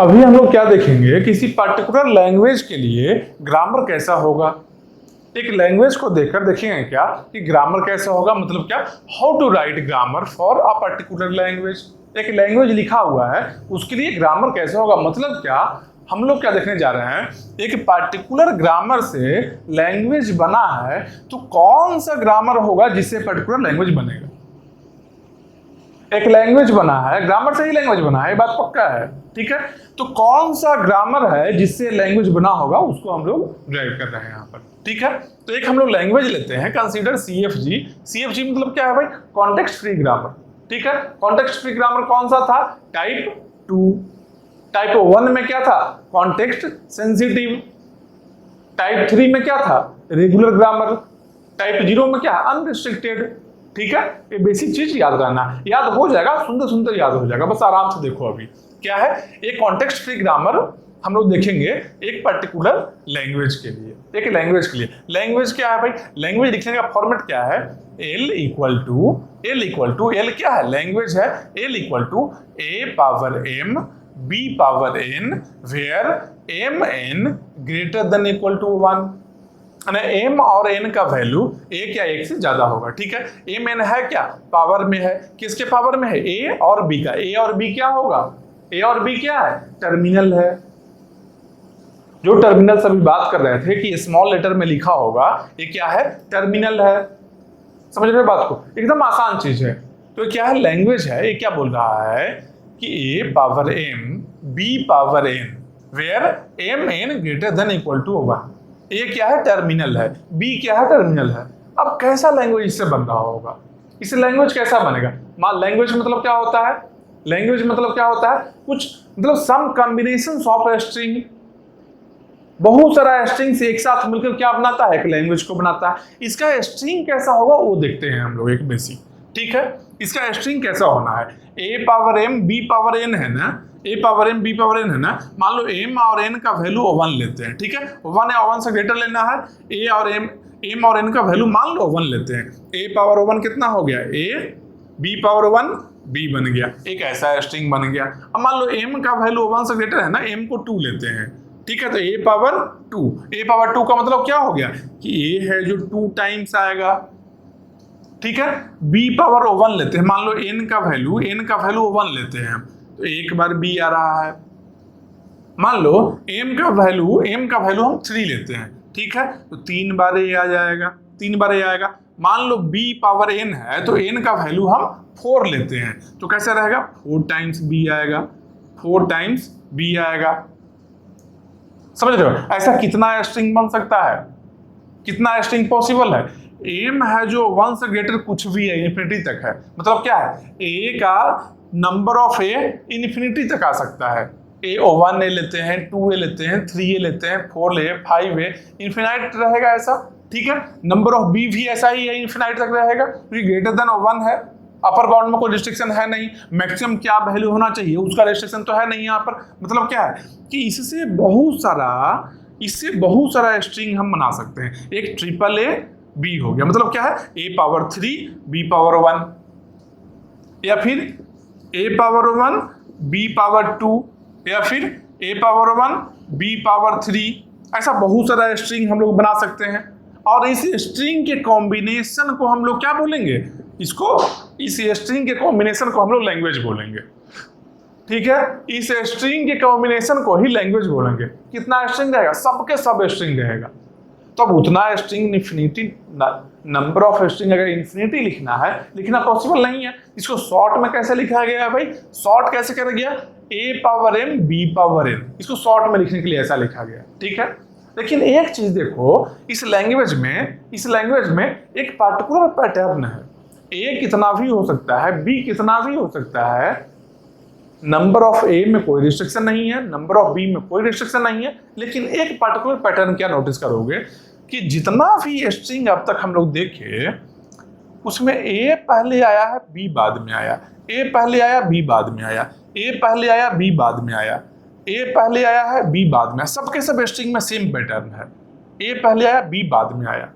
अभी हम लोग क्या देखेंगे, किसी पर्टिकुलर लैंग्वेज के लिए ग्रामर कैसा होगा। एक लैंग्वेज को देखकर देखेंगे क्या कि ग्रामर कैसा होगा, मतलब क्या, how to write grammar for a particular language. एक लैंग्वेज लिखा हुआ है, उसके लिए ग्रामर कैसा होगा, मतलब क्या, हम लोग क्या देखने जा रहे हैं, एक पर्टिकुलर ग्रामर से लैंग्वेज बना है तो कौन सा ग्रामर होगा जिससे पर्टिकुलर लैंग्वेज बनेगा। एक लैंग्वेज बना है, ग्रामर से ही लैंग्वेज बना है, ये बात पक्का है, ठीक है। तो कौन सा ग्रामर है जिससे लैंग्वेज बना होगा, उसको हम लोग ड्राइव कर रहे हैं यहाँ पर, ठीक है। तो एक हम लोग लैंग्वेज लेते हैं, कंसीडर CFG। CFG मतलब क्या है भाई, कॉन्टेक्स्ट फ्री ग्रामर, ठीक है। कॉन्टेक्स्ट फ्री ग्रामर कौन सा था, टाइप 2। टाइप 1 में क्या था, कॉन्टेक्स्ट सेंसिटिव। टाइप 3 में क्या था, रेगुलर ग्रामर। टाइप 0 में क्या, अनरिस्ट्रिक्टेड, ठीक है। ये बेसिक चीज याद रहना, याद हो जाएगा, सुंदर सुंदर याद हो जाएगा, बस आराम से देखो। अभी क्या है, एक कॉन्टेक्स्ट फ्री ग्रामर हम लोग देखेंगे एक पर्टिकुलर लैंग्वेज के लिए। एक लैंग्वेज के लिए लैंग्वेज क्या है भाई, लैंग्वेज लिखने का फॉर्मेट क्या है, L इक्वल टू L क्या है, लैंग्वेज है, L equal to A power M B power N where M N greater than equal to 1। M और N का वैल्यू A क्या 1 से ज्यादा होगा, ठीक है। M N है क्या, पावर में है, किसके पावर में है, A और B का। A और B क्या होगा, A और B क्या है, टर्मिनल है। जो टर्मिनल से अभी बात कर रहे थे कि स्मॉल लेटर में लिखा होगा, ये क्या है, टर्मिनल है। समझ रहे हो बात को, एकदम आसान चीज है। तो क्या है, लैंग्वेज है, ये क्या बोल रहा है कि A power M B power N where M N greater than equal to 1। ये क्या है, टर्मिनल है, बी क्या है, टर्मिनल है। अब कैसा लैंग्वेज इससे बन रहा होगा, इससे लैंग्वेज कैसा बनेगा। लैंग्वेज मतलब क्या होता है, लैंग्वेज मतलब क्या होता है, कुछ मतलब सम कॉम्बिनेशन ऑफ स्ट्रिंग, बहुत सारा स्ट्रिंग्स एक साथ मिलकर क्या बनाता है, एक लैंग्वेज को बनाता है। इसका स्ट्रिंग कैसा होगा वो देखते हैं हम लोग, एक बेसिक, ठीक है। इसका स्ट्रिंग कैसा होना है, A power M B power N है ना, A power M B power N है ना। मान लो M और N का वैल्यू 1 लेते हैं, ठीक है। 1 या 1 से ग्रेटर लेना है। A और M और N का वैल्यू मान लो 1 लेते हैं। A पावर 1 कितना हो गया, A B पावर 1 B बन गया, एक ऐसा स्ट्रिंग बन गया। अब मान लो M का वैल्यू 1 से ग्रेटर है ना, M को 2 लेते हैं, ठीक है। तो A पावर 2, A पावर 2 का मतलब क्या हो गया कि A है जो 2 टाइम्स आएगा, ठीक है। B पावर 1 लेते हैं, मान लो N का वैल्यू 1 लेते हैं, तो एक बार B आ रहा है। मान लो M का वैल्यू हम 3 लेते हैं, ठीक है, तो 3 बार A आ जाएगा, 3 बार A आएगा। मान लो B पावर N है तो N का वैल्यू हम 4 लेते हैं, तो कैसे रहेगा, 4 टाइम्स B आएगा, 4 टाइम्स B आएगा। समझ रहे हो, ऐसा कितना स्ट्रिंग बन सकता है, कितना स्ट्रिंग पॉसिबल है। एम है जो 1 से ग्रेटर कुछ भी है, इन्फिनिटी तक है, मतलब क्या है, ए का नंबर ऑफ ए इन्फिनिटी तक आ सकता है। ए 1 ए लेते हैं, 2 ए लेते हैं, 3 ए लेते हैं, 4 ए 5 ए, इन्फिनाइट रहेगा ऐसा, ठीक है। नंबर ऑफ बी भी ऐसा ही है, इन्फिनाइट तक रहेगा, क्योंकि ग्रेटर देन 1 है। अपर बाउंड में कोई रिस्ट्रिक्शन है नहीं, मैक्सिमम क्या वैल्यू होना चाहिए उसका रिस्ट्रिक्शन तो है नहीं यहाँ पर। मतलब क्या है कि इससे बहुत सारा स्ट्रिंग हम बना सकते हैं। एक ट्रिपल ए बी हो गया, मतलब क्या है, ए पावर 3 बी पावर 1, या फिर ए पावर 1 बी पावर 2, या फिर ए पावर 1 बी पावर 3। ऐसा बहुत सारा स्ट्रिंग हम लोग बना सकते हैं। और इस स्ट्रिंग के कॉम्बिनेशन को हम लोग क्या बोलेंगे, इस स्ट्रिंग के कॉम्बिनेशन को हम लोग लैंग्वेज बोलेंगे, ठीक है। इस स्ट्रिंग के कॉम्बिनेशन को ही लैंग्वेज बोलेंगे। कितना स्ट्रिंग रहेगा, सबके सब स्ट्रिंग रहेगा, तो अब उतना string infinity, number of string अगर इन्फिनिटी लिखना पॉसिबल नहीं है। इसको शॉर्ट में कैसे लिखा गया है भाई, शॉर्ट कैसे कर गया, A power M B power N, इसको शॉर्ट में लिखने के लिए ऐसा लिखा गया, ठीक है। लेकिन एक चीज देखो, इस लैंग्वेज में एक पार्टिकुलर पैटर्न है। A कितना भी हो सकता है, B कितना भी हो सकता है, नंबर ऑफ ए में कोई रिस्ट्रिक्शन नहीं है, नंबर ऑफ बी में कोई रिस्ट्रिक्शन नहीं है। लेकिन एक पर्टिकुलर पैटर्न क्या नोटिस करोगे कि जितना भी स्ट्रिंग अब तक हम लोग देखे, उसमें ए पहले आया है, बी बाद में आया, ए पहले आया, बी बाद में आया, ए पहले आया, बी बाद में आया, ए पहले आया है, बी बाद में, सबके सब स्ट्रिंग में सेम पैटर्न है, ए पहले आया, बी बाद में आया।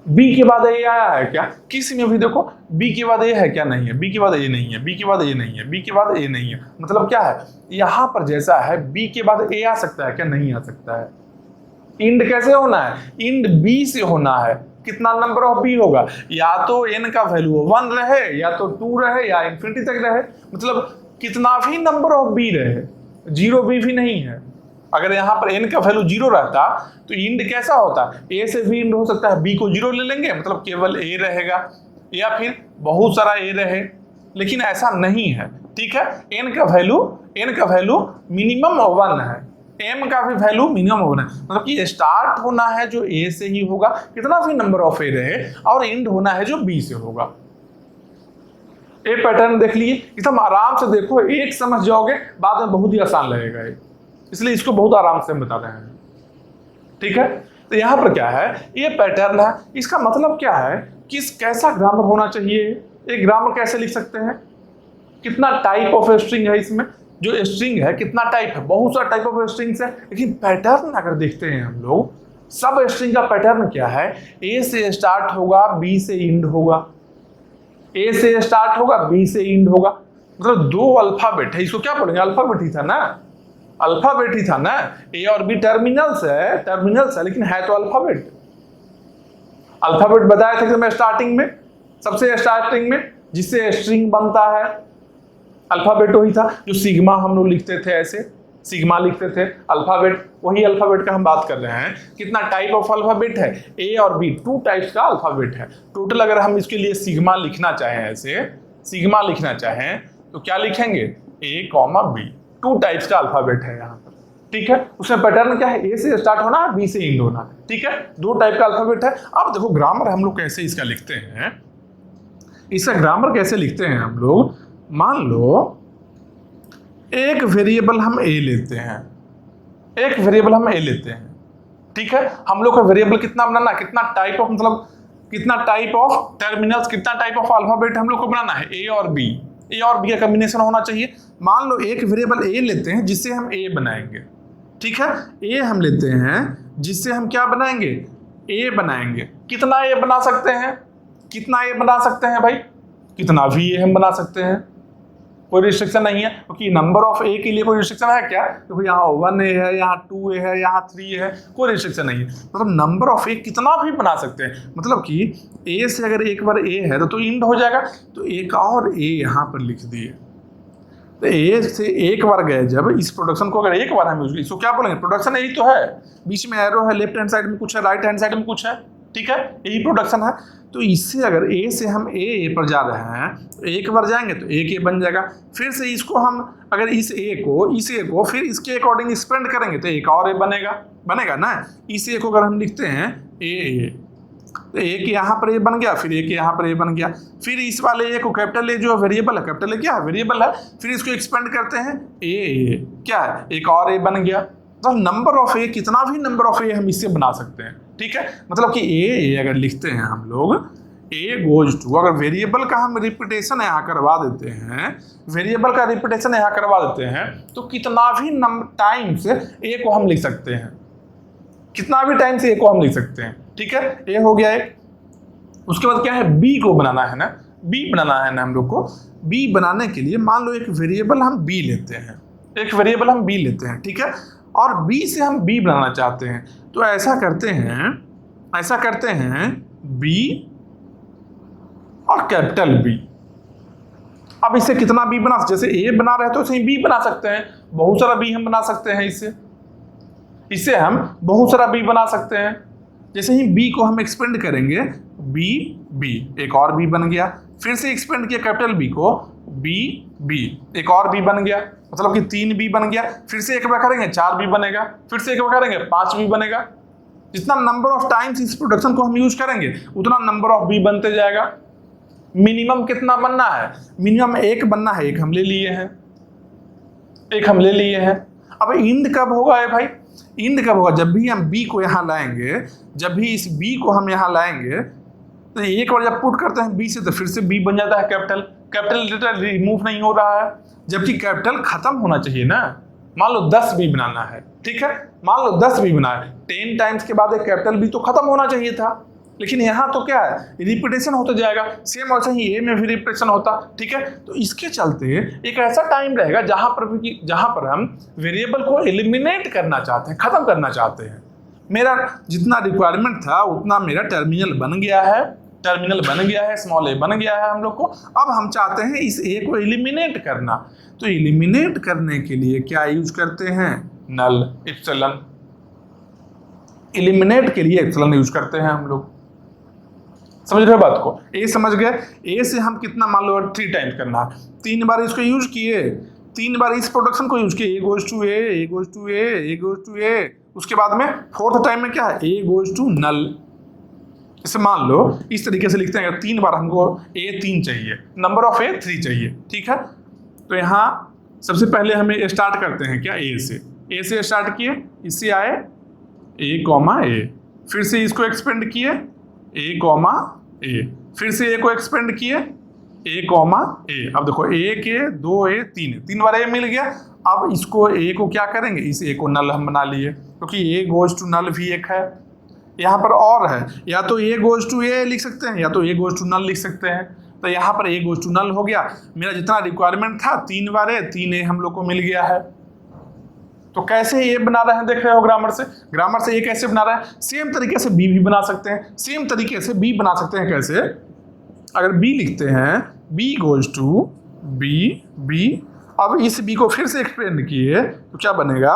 बी के बाद ए आया है क्या? किसी में भी देखो बी के बाद ए है क्या? नहीं है। बी के बाद ए नहीं है, बी के बाद ए नहीं है, बी के बाद ए नहीं है, मतलब क्या है यहां पर जैसा है बी के बाद ए आ सकता है क्या? नहीं आ सकता है। इंड कैसे होना है? इंड बी से होना है। कितना नंबर ऑफ बी होगा? या तो एन का वैल्यू 1 रहे, या तो 2 रहे, या इंफिनिटी तक रहे, मतलब कितना भी नंबर ऑफ बी रहे, 0 भी नहीं है। अगर यहाँ पर n का वैल्यू 0 रहता तो इंड कैसा होता? a से भी इंड हो सकता है, b को 0 ले लेंगे, मतलब केवल a रहेगा, या फिर बहुत सारा a रहे, लेकिन ऐसा नहीं है। ठीक है, n का वैल्यू मिनिमम 1 है, m का भी वैल्यू मिनिमम 1 है, मतलब कि स्टार्ट होना है जो a से ही होगा, कितना भी नंबर ऑफ a रहे, और एंड होना है जो b से होगा। ये पैटर्न देख लिए, एकदम आराम से देखो, एक समझ जाओगे, बाद में बहुत ही आसान लगेगा ये, इसलिए इसको बहुत आराम से हम बता रहे हैं। ठीक है, तो यहाँ पर क्या है, ये पैटर्न है, इसका मतलब क्या है, किस कैसा ग्रामर होना चाहिए, एक ग्रामर कैसे लिख सकते हैं, कितना टाइप ऑफ स्ट्रिंग है इसमें, जो स्ट्रिंग है कितना टाइप है, बहुत सारा टाइप ऑफ स्ट्रिंग्स है, लेकिन पैटर्न अगर देखते हैं हम लोग, सब स्ट्रिंग का पैटर्न क्या है, ए से स्टार्ट होगा, बी से इंड होगा, ए से स्टार्ट होगा, बी से इंड होगा, मतलब 2 अल्फाबेट है, इसको क्या बोलेंगे, अल्फाबेट ही था ना, अल्फाबेट ही था ना, ए और बी टर्मिनल्स है, लेकिन है तो अल्फाबेट। अल्फाबेट बताया था कि मैं स्टार्टिंग में, सबसे स्टार्टिंग में जिससे स्ट्रिंग बनता है, अल्फाबेट वही था जो सिग्मा हम लोग लिखते थे, ऐसे सिग्मा लिखते थे, अल्फाबेट, वही अल्फाबेट का हम बात कर रहे हैं। कितना टाइप ऑफ अल्फाबेट है, ए और बी, 2 टाइप्स का अल्फाबेट है टोटल। अगर हम इसके लिए सिग्मा लिखना चाहें, ऐसे सिग्मा लिखना चाहें तो क्या लिखेंगे, ए कॉमा बी, 2 टाइप्स का अल्फाबेट है यहाँ पर। ठीक है, उसमें पैटर्न क्या है, ए से स्टार्ट होना है, बी से एंड होना है। ठीक है, 2 टाइप का अल्फाबेट है। अब देखो ग्रामर हम लोग कैसे इसका लिखते हैं, इसका ग्रामर कैसे लिखते हैं हम लोग। मान लो एक वेरिएबल हम ए लेते हैं, एक वेरिएबल हम ए लेते हैं। ठीक है, हम लोग का वेरिएबल कितना बनाना है, कितना टाइप ऑफ, मतलब कितना टाइप ऑफ टर्मिनल्स, कितना टाइप ऑफ अल्फाबेट हम लोग को बनाना है, ए और बी, ए और बी का कॉम्बिनेशन होना चाहिए। मान लो एक वेरिएबल ए लेते हैं जिससे हम ए बनाएंगे। ठीक है, ए हम लेते हैं जिससे हम क्या बनाएंगे, ए बनाएंगे। कितना ए बना सकते हैं, कितना ए बना सकते हैं भाई, कितना भी ए हम बना सकते हैं, कोई रिस्ट्रिक्शन नहीं है, क्योंकि नंबर ऑफ ए के लिए कोई रिस्ट्रिक्शन है क्या, क्योंकि यहाँ 1 ए है, यहाँ 2 ए है, यहाँ 3 ए है, कोई रिस्ट्रिक्शन नहीं है। मतलब नंबर ऑफ ए कितना भी बना सकते हैं, मतलब कि ए से अगर एक बार ए है तो इंड हो जाएगा, तो एक और ए यहाँ पर लिख दिए, तो ए से एक बार गए जब, इस प्रोडक्शन को अगर एक बार हम इसको क्या बोलेंगे, प्रोडक्शन यही तो है, बीच में एरो है, लेफ्ट हैंड साइड में कुछ है, राइट हैंड साइड में कुछ है। ठीक है, यही प्रोडक्शन है। तो इससे अगर ए से हम ए पर जा रहे हैं तो एक बार जाएंगे तो एक ए बन जाएगा, फिर से इसको हम अगर इस ए को फिर इसके अकॉर्डिंग एक्सपेंड करेंगे तो एक और ए बनेगा ना। इस ए को अगर हम लिखते हैं ए, तो एक यहाँ पर ए बन गया, फिर एक यहाँ पर ए बन गया, फिर इस वाले ए को कैपिटल ए जो वेरिएबल है, कैपिटल ए क्या है, वेरिएबल है, फिर इसको एक्सपेंड करते हैं ए क्या है, एक और ए बन गया। तो नंबर ऑफ ए, कितना भी नंबर ऑफ ए हम इससे बना सकते हैं। ठीक है, मतलब कि ए अगर लिखते हैं हम लोग, ए गोज टू, अगर वेरिएबल का हम रिपीटेशन यहाँ करवा देते हैं, वेरिएबल का रिपीटेशन यहाँ करवा देते हैं, तो कितना भी टाइम्स ए को हम लिख सकते हैं, कितना भी टाइम्स ए को हम लिख सकते हैं। ठीक है, ए हो गया एक। उसके बाद क्या है, बी को बनाना है ना, बी बनाना है ना हम लोग को। बी बनाने के लिए मान लो एक वेरिएबल हम बी लेते हैं, एक वेरिएबल हम बी लेते हैं। ठीक है, और बी से हम बी बनाना चाहते हैं, तो ऐसा करते हैं बी और कैपिटल बी। अब इससे कितना बी बना, जैसे ए बना रहे तो इसे बी बना सकते हैं, बहुत सारा बी हम बना सकते हैं, इससे हम बहुत सारा बी बना सकते हैं। जैसे ही बी को हम एक्सपेंड करेंगे, बी एक और बी बन गया, फिर से एक्सपेंड किया कैपिटल बी को, बी एक और बी बन गया, मतलब कि 3 बी बन गया, फिर से एक बार करेंगे 4 बी बनेगा, फिर से एक बार करेंगे 5 बी बनेगा। जितना नंबर ऑफ टाइम्स इस प्रोडक्शन को हम यूज करेंगे उतना नंबर ऑफ बी बनते जाएगा। मिनिमम कितना बनना है, मिनिमम 1 बनना है, एक हम ले लिए हैं। अब इंड कब होगा भाई, इंड कब होगा, जब भी हम बी को यहाँ लाएंगे, जब भी इस बी को हम यहाँ लाएंगे तो एक बार जब पुट करते हैं बी से तो फिर से बी बन जाता है कैपिटल लेटर रिमूव नहीं हो रहा है, जबकि कैपिटल खत्म होना चाहिए ना। मान लो 10 बी बनाना है, ठीक है, मान लो 10 बी बना है, 10 टाइम्स के बाद एक कैपिटल बी तो खत्म होना चाहिए था, लेकिन यहाँ तो क्या है, रिपीटेशन होता जाएगा, सेम वैसे ही ए में भी रिपीटेशन होता, ठीक है। तो इसके चलते एक ऐसा टाइम रहेगा जहां पर हम वेरिएबल को एलिमिनेट करना चाहते हैं, खत्म करना चाहते हैं। मेरा जितना रिक्वायरमेंट था उतना मेरा टर्मिनल बन गया है, स्मॉल ए बन गया है हम लोग को। अब हम चाहते हैं इस ए को एलिमिनेट करना, तो एलिमिनेट करने के लिए क्या यूज करते हैं, नल, एप्सिलॉन। एलिमिनेट के लिए एप्सिलॉन यूज करते हैं हम लोग, समझ रहे हो बात को। ए समझ गए, ए से हम कितना, मान लो 3 टाइम्स करना, 3 बार इसको यूज किए, 3 बार इस प्रोडक्शन को यूज किए, A goes to A, A goes to A, A goes to A. उसके बाद में 4th टाइम में क्या है, ए गोज टू नल। इसे मान लो इस तरीके से लिखते हैं, 3 बार हमको ए 3 चाहिए, नंबर ऑफ ए 3 चाहिए, ठीक है। तो यहाँ सबसे पहले हमें स्टार्ट करते हैं क्या, ए से स्टार्ट किए, इससे आए ए कॉमा ए, फिर से इसको एक्सपेंड किए ए कॉमा ए, फिर से ए को एक्सपेंड किए ए कॉमा ए। अब देखो ए के 2 ए 3 बार ए मिल गया। अब इसको ए को क्या करेंगे, इस ए को नल हम बना लिए, क्योंकि ए गोज टू नल भी एक है। यहाँ पर और है, या तो ए गोज टू ए लिख सकते हैं या तो ए गोज टू नल लिख सकते हैं। तो यहाँ पर ए गोज टू नल हो गया। मेरा जितना रिक्वायरमेंट था 3 बार ए, 3 ए हम लोग को मिल गया है। तो कैसे ए बना रहे हैं, देख रहे हो ग्रामर से ए कैसे बना रहे हैं। सेम तरीके से बी भी बना सकते हैं, सेम तरीके से बी बना सकते हैं। कैसे, अगर बी लिखते हैं, बी गोज टू बी, अब इस बी को फिर से एक्सपेंड किए तो क्या बनेगा,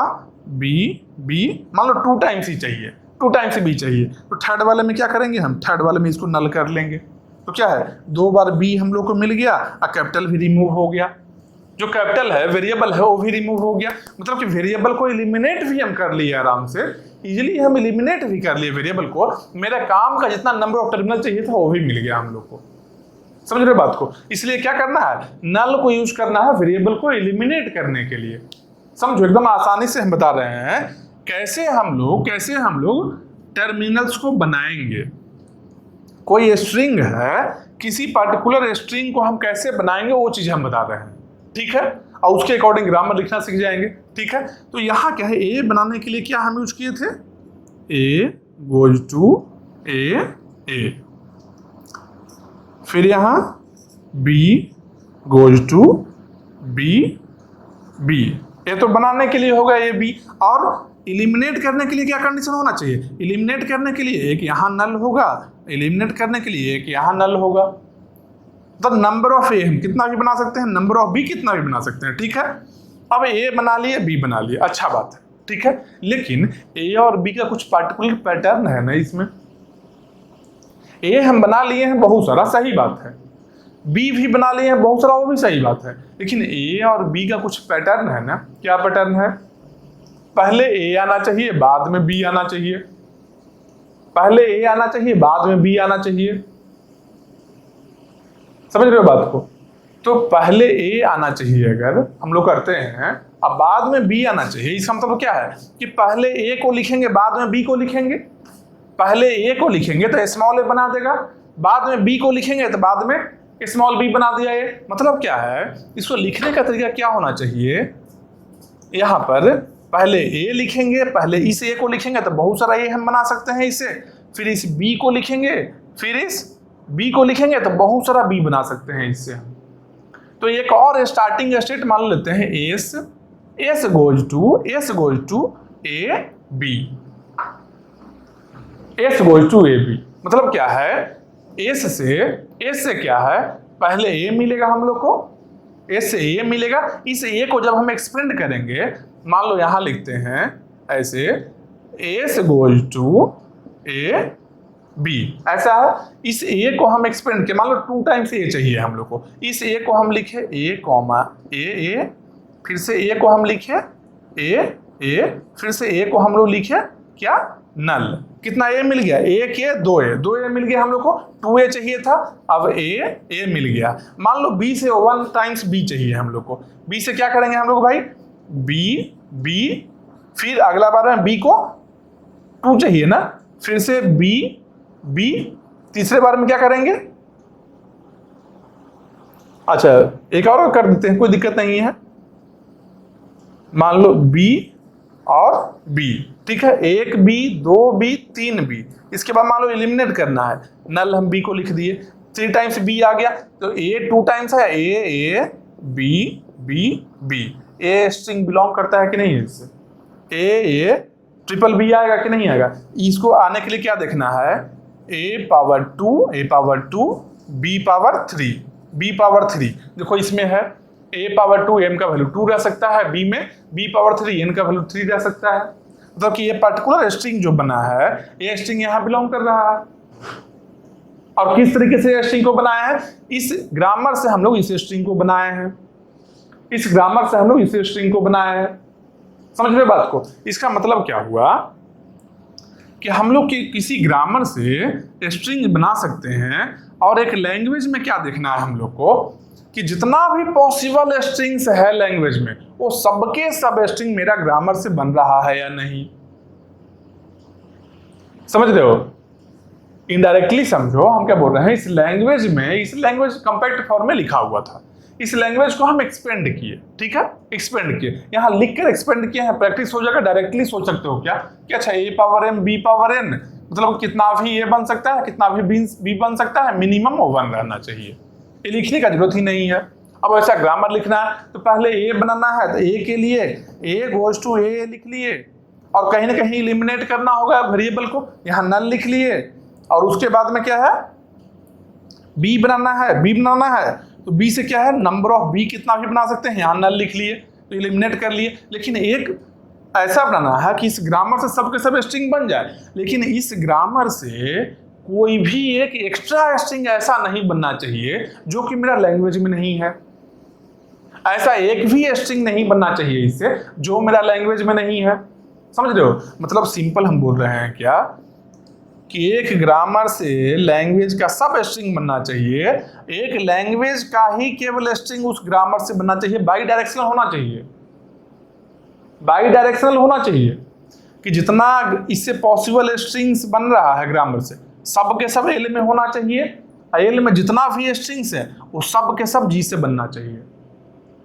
बी, मान लो 2 टाइम्स ही चाहिए, 2 टाइम्स बी चाहिए, तो थर्ड वाले में क्या करेंगे हम, थर्ड वाले में इसको नल कर लेंगे। तो क्या है, 2 बार बी हम लोग को मिल गया और कैपिटल भी रिमूव हो गया। जो कैपिटल है, वेरिएबल है, वो भी रिमूव हो गया। मतलब कि वेरिएबल को एलिमिनेट भी हम कर लिए आराम से, इजीली हम एलिमिनेट भी कर लिए वेरिएबल को। मेरा काम का जितना नंबर ऑफ टर्मिनल चाहिए था वो भी मिल गया हम लोग को, समझ रहे बात को। इसलिए क्या करना है, नल को यूज करना है वेरिएबल को एलिमिनेट करने के लिए। समझो, एकदम आसानी से हम बता रहे हैं कैसे हम लोग टर्मिनल्स को बनाएंगे। कोई स्ट्रिंग है, किसी पर्टिकुलर स्ट्रिंग को हम कैसे बनाएंगे वो चीज हम बता रहे हैं, ठीक है। और उसके अकॉर्डिंग ग्रामर लिखना सीख जाएंगे, ठीक है। तो यहाँ क्या है, ए बनाने के लिए क्या हम यूज किए थे, ए गोज टू ए, फिर यहाँ बी गोज टू बी, ये तो बनाने के लिए होगा ए बी। और एलिमिनेट करने के लिए क्या कंडीशन होना चाहिए, एलिमिनेट करने के लिए एक यहाँ नल होगा, एलिमिनेट करने के लिए एक यहाँ नल होगा। तो नंबर ऑफ ए हम कितना भी बना सकते हैं, नंबर ऑफ बी कितना भी बना सकते हैं, ठीक है। अब ए बना लिए, बी बना लिए, अच्छा बात है, ठीक है। लेकिन ए और बी का कुछ पार्टिकुलर पैटर्न है ना इसमें। ए हम बना लिए हैं बहुत सारा, सही बात है, बी भी बना लिए हैं बहुत सारा, वो भी सही बात है। लेकिन ए और बी का कुछ पैटर्न है ना। क्या पैटर्न है, पहले ए आना चाहिए बाद में बी आना चाहिए, पहले ए आना चाहिए बाद में बी आना चाहिए, समझ रहे हो बात को। तो पहले ए आना चाहिए अगर हम लोग करते हैं, अब बाद में बी आना चाहिए। इसका मतलब क्या है कि पहले ए को लिखेंगे बाद में बी को लिखेंगे, पहले ए को लिखेंगे तो स्मॉल ए बना देगा, बाद में बी को लिखेंगे तो बाद में स्मॉल बी बना दिया। ये मतलब क्या है, इसको लिखने का तरीका क्या होना चाहिए, यहाँ पर पहले ए लिखेंगे, पहले इस ए को लिखेंगे तो बहुत सारा ए हम बना सकते हैं इससे, फिर इस बी को लिखेंगे, फिर इस बी को लिखेंगे तो बहुत सारा बी बना सकते हैं इससे हम। तो एक और स्टार्टिंग स्टेट मान लेते हैं S goes to A B, S goes to A B. मतलब क्या है, एस से क्या है, पहले ए मिलेगा हम लोग को, एस से ए मिलेगा। इस ए को जब हम एक्सपेंड करेंगे, मान लो यहां लिखते हैं ऐसे, S goes to A B, ऐसा है। इस ए को हम एक्सपेंड किया, मान लो 2 टाइम्स ए चाहिए हम लोग को, इस ए को हम लिखे ए कॉमा ए, फिर से ए को हम लिखे ए, फिर से ए को हम लोग लिखे क्या, नल। कितना ए मिल गया, ए के 2 ए मिल गया हम लोग को, 2 ए चाहिए था, अब ए मिल गया। मान लो बी से 1 टाइम्स बी चाहिए हम लोग को, बी से क्या करेंगे हम लोग भाई, बी, फिर अगला बार में बी को 2 चाहिए ना, फिर से बी, तीसरे बार में क्या करेंगे, अच्छा एक और कर देते हैं, कोई दिक्कत नहीं है। मान लो बी और बी, ठीक है, 1b 2b 3b, इसके बाद मान लो एलिमिनेट करना है, नल हम b को लिख दिए, 3 टाइम्स b आ गया, तो a 2 टाइम्स है, a b b b, a string belong करता है कि नहीं है इससे, a ट्रिपल b आएगा कि नहीं आएगा। इसको आने के लिए क्या देखना है, a पावर 2 b पावर 3, देखो इसमें है a पावर 2 m का वैल्यू 2 रह सकता है, b में b पावर 3 n का वैल्यू 3 रह सकता है, मतलब कि ये पर्टिकुलर स्ट्रिंग जो बना है ये स्ट्रिंग यहाँ बिलोंग कर रहा है। और किस तरीके से स्ट्रिंग को बनाया है, इस ग्रामर से हम लोग इस स्ट्रिंग को बनाए हैं, इस ग्रामर से हम लोग इस स्ट्रिंग को बनाए हैं, समझ रहे बात को। इसका मतलब क्या हुआ कि हम लोग किसी ग्रामर से स्ट्रिंग बना सकते हैं, और एक लैंग्वेज में क्या देखना है हम लोग को कि जितना भी पॉसिबल स्ट्रिंग्स है लैंग्वेज में, वो सबके सब स्ट्रिंग मेरा ग्रामर से बन रहा है या नहीं, समझ रहे हो। इनडायरेक्टली समझो हम क्या बोल रहे हैं, इस लैंग्वेज कंपैक्ट फॉर्म में लिखा हुआ था, इस लैंग्वेज को हम एक्सपेंड किए, ठीक है, एक्सपेंड किए, यहाँ लिखकर एक्सपेंड किए हैं, प्रैक्टिस हो जाएगा। डायरेक्टली सोच सकते हो क्या कि अच्छा a power m b power n, मतलब कितना भी a बन सकता है, कितना भी b बन सकता है, मिनिमम वो 1 रहना चाहिए, ये लिखने का जरूरत ही नहीं है। अब ऐसा ग्रामर लिखना है तो पहले a बनाना है, तो a के लिए a गोज टू a लिख लिए, और कहीं ना कहीं एलिमिनेट करना होगा वेरिएबल को, यहाँ नल लिख लिए, और उसके बाद में क्या है, b बनाना है, तो b से क्या है, नंबर ऑफ b कितना भी बना सकते हैं, यहाँ नल लिख लिए तो एलिमिनेट कर लिए। लेकिन एक ऐसा बनाना है कि इस ग्रामर से सब के सब स्ट्रिंग बन जाए, लेकिन इस ग्रामर से कोई भी एक एक्स्ट्रा स्ट्रिंग ऐसा नहीं बनना चाहिए जो कि मेरा लैंग्वेज में नहीं है, ऐसा एक भी स्ट्रिंग नहीं बनना चाहिए इससे जो मेरा लैंग्वेज में नहीं है, समझ रहे हो। मतलब सिंपल हम बोल रहे हैं क्या कि एक ग्रामर से लैंग्वेज का सब स्ट्रिंग बनना चाहिए, एक लैंग्वेज का ही केवल स्ट्रिंग उस ग्रामर से बनना चाहिए, बाई डायरेक्शनल होना चाहिए, कि जितना इससे पॉसिबल स्ट्रिंग्स बन रहा है ग्रामर से, सब के सब एल में होना चाहिए, एल में जितना भी स्ट्रिंग्स है वो सब के सब जी से बनना चाहिए,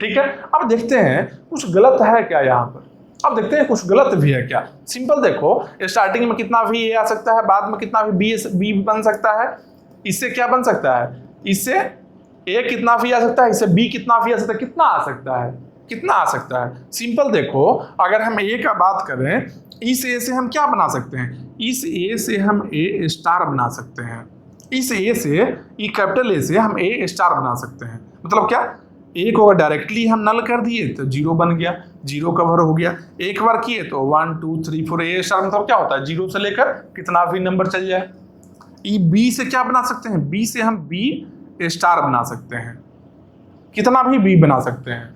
ठीक है। अब देखते हैं कुछ गलत है क्या यहाँ पर, अब देखते हैं कुछ गलत भी है क्या। सिंपल देखो, स्टार्टिंग में कितना भी ए आ सकता है, बाद में कितना भी बी बन सकता है, इससे क्या बन सकता है, इससे ए कितना भी आ सकता है, इससे बी कितना भी आ सकता है, कितना आ सकता है। सिंपल देखो, अगर हम ए का बात करें, इस ए से हम क्या बना सकते हैं, इस ए से हम ए स्टार बना सकते हैं, इस ए से, ई कैपिटल ए से हम ए स्टार बना सकते हैं। मतलब क्या, ए को अगर डायरेक्टली हम नल कर दिए तो 0 बन गया, 0 कवर हो गया, एक बार किए तो 1 2 3 4 ए स्टार, मतलब क्या होता है 0 से लेकर कितना भी नंबर चल जाए। ई बी से क्या बना सकते हैं, बी से हम बी स्टार बना सकते हैं, कितना भी बी बना सकते हैं,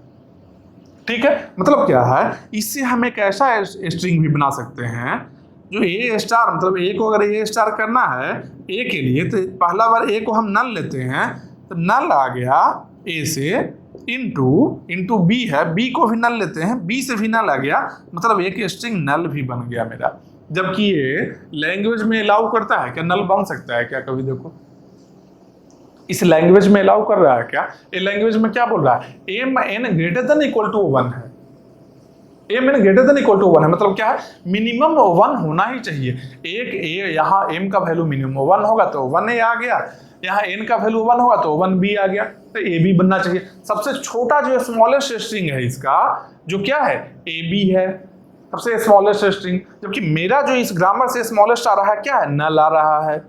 ठीक है। मतलब क्या है, इससे हम एक ऐसा स्ट्रिंग भी बना सकते हैं जो ए स्टार, मतलब ए को अगर ए स्टार करना है ए के लिए, तो पहला बार ए को हम नल लेते हैं, तो नल आ गया ए से, इंटू बी है, बी को भी नल लेते हैं, बी से भी नल आ गया, मतलब एक स्ट्रिंग नल भी बन गया मेरा। जबकि ये लैंग्वेज में अलाउ करता है क्या, नल बन सकता है क्या, कभी देखो इस लैंग्वेज में अलाउ कर रहा है क्या, ये लैंग्वेज में क्या बोल रहा है, M N greater than equal to 1 है, M N greater than equal to 1 है, मतलब क्या है, मिनिमम 1 होना ही चाहिए। एक ए, यहाँ एम का वैल्यू मिनिमम 1 होगा तो 1 ए आ गया, यहाँ n का वैल्यू 1 होगा तो 1 b आ गया, तो a b बनना चाहिए। सबसे छोटा जो स्मॉलेस्ट स्ट्रिंग है इसका, जो क्या है, a b है सबसे स्मॉलेस्ट स्ट्रिंग, जबकि मेरा जो इस ग्रामर से स्मॉलेस्ट आ रहा है क्या है, नल आ रहा है।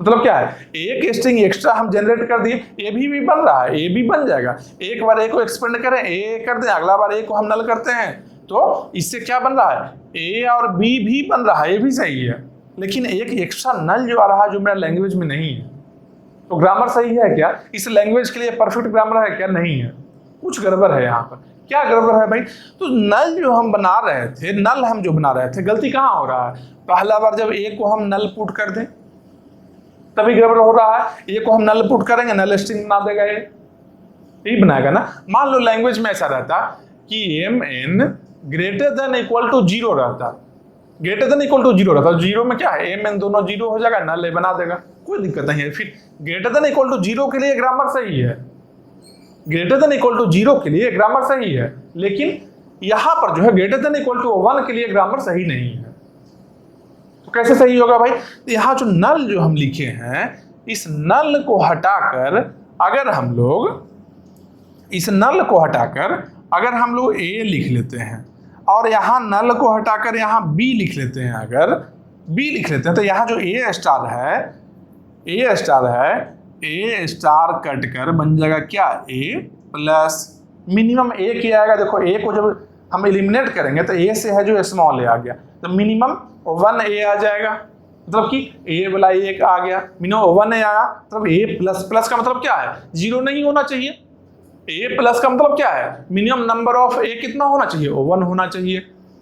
मतलब क्या है, एक स्ट्रिंग एक्स्ट्रा हम जनरेट कर दिए, ए भी बन रहा है, ए भी बन जाएगा, एक बार ए को एक्सपेंड करें, ए कर दें, अगला बार ए को हम नल करते हैं, तो इससे क्या बन रहा है, ए और बी भी बन रहा है, ये भी सही है, लेकिन एक एक्स्ट्रा नल जो आ रहा है जो मेरा लैंग्वेज में नहीं है, तो ग्रामर सही है क्या, इस लैंग्वेज के लिए परफेक्ट ग्रामर है क्या, नहीं है, कुछ गड़बड़ है यहाँ पर। क्या गड़बड़ है भाई, तो नल जो हम बना रहे थे, नल हम जो बना रहे थे, गलती कहाँ हो रहा है, पहला बार जब ए को हम नल पुट कर दें तभी गड़बड़ हो रहा है, ए को हम नल पुट करेंगे, नल स्ट्रिंग बना देगा, ये यही बनाएगा ना। मान लो लैंग्वेज में ऐसा रहता कि M N greater than equal to 0 रहता, ग्रेटर देन इक्वल टू 0 रहता, 0 में क्या है, एम एन दोनों 0 हो जाएगा, नल ए बना देगा, कोई दिक्कत नहीं है। फिर ग्रेटर देन इक्वल टू 0 के लिए ग्रामर सही है, ग्रेटर देन इक्वल टू 0 के लिए ग्रामर सही है, लेकिन यहां पर जो है ग्रेटर देन इक्वल टू 1 के लिए ग्रामर सही नहीं है। तो कैसे सही होगा भाई? तो यहां जो नल जो हम लिखे हैं, इस नल को हटाकर अगर हम लोग ए लिख लेते हैं और यहां नल को हटाकर यहां बी लिख लेते हैं, अगर बी लिख लेते हैं तो यहां जो ए स्टार कट कर बन जाएगा क्या? ए प्लस मिनिमम ए क्या आएगा? देखो ए को जब हम एलिमिनेट करेंगे तो ए से है जो स्मॉल ए आ गया, तो मिनिमम 1 ए आ जाएगा, मतलब कि ए वाला एक आ गया, मिनिमम 1 ए आया, मतलब ए प्लस। प्लस का मतलब क्या है? 0 नहीं होना चाहिए। ए प्लस का मतलब क्या है? मिनिमम नंबर ऑफ ए कितना होना चाहिए? 1 होना चाहिए।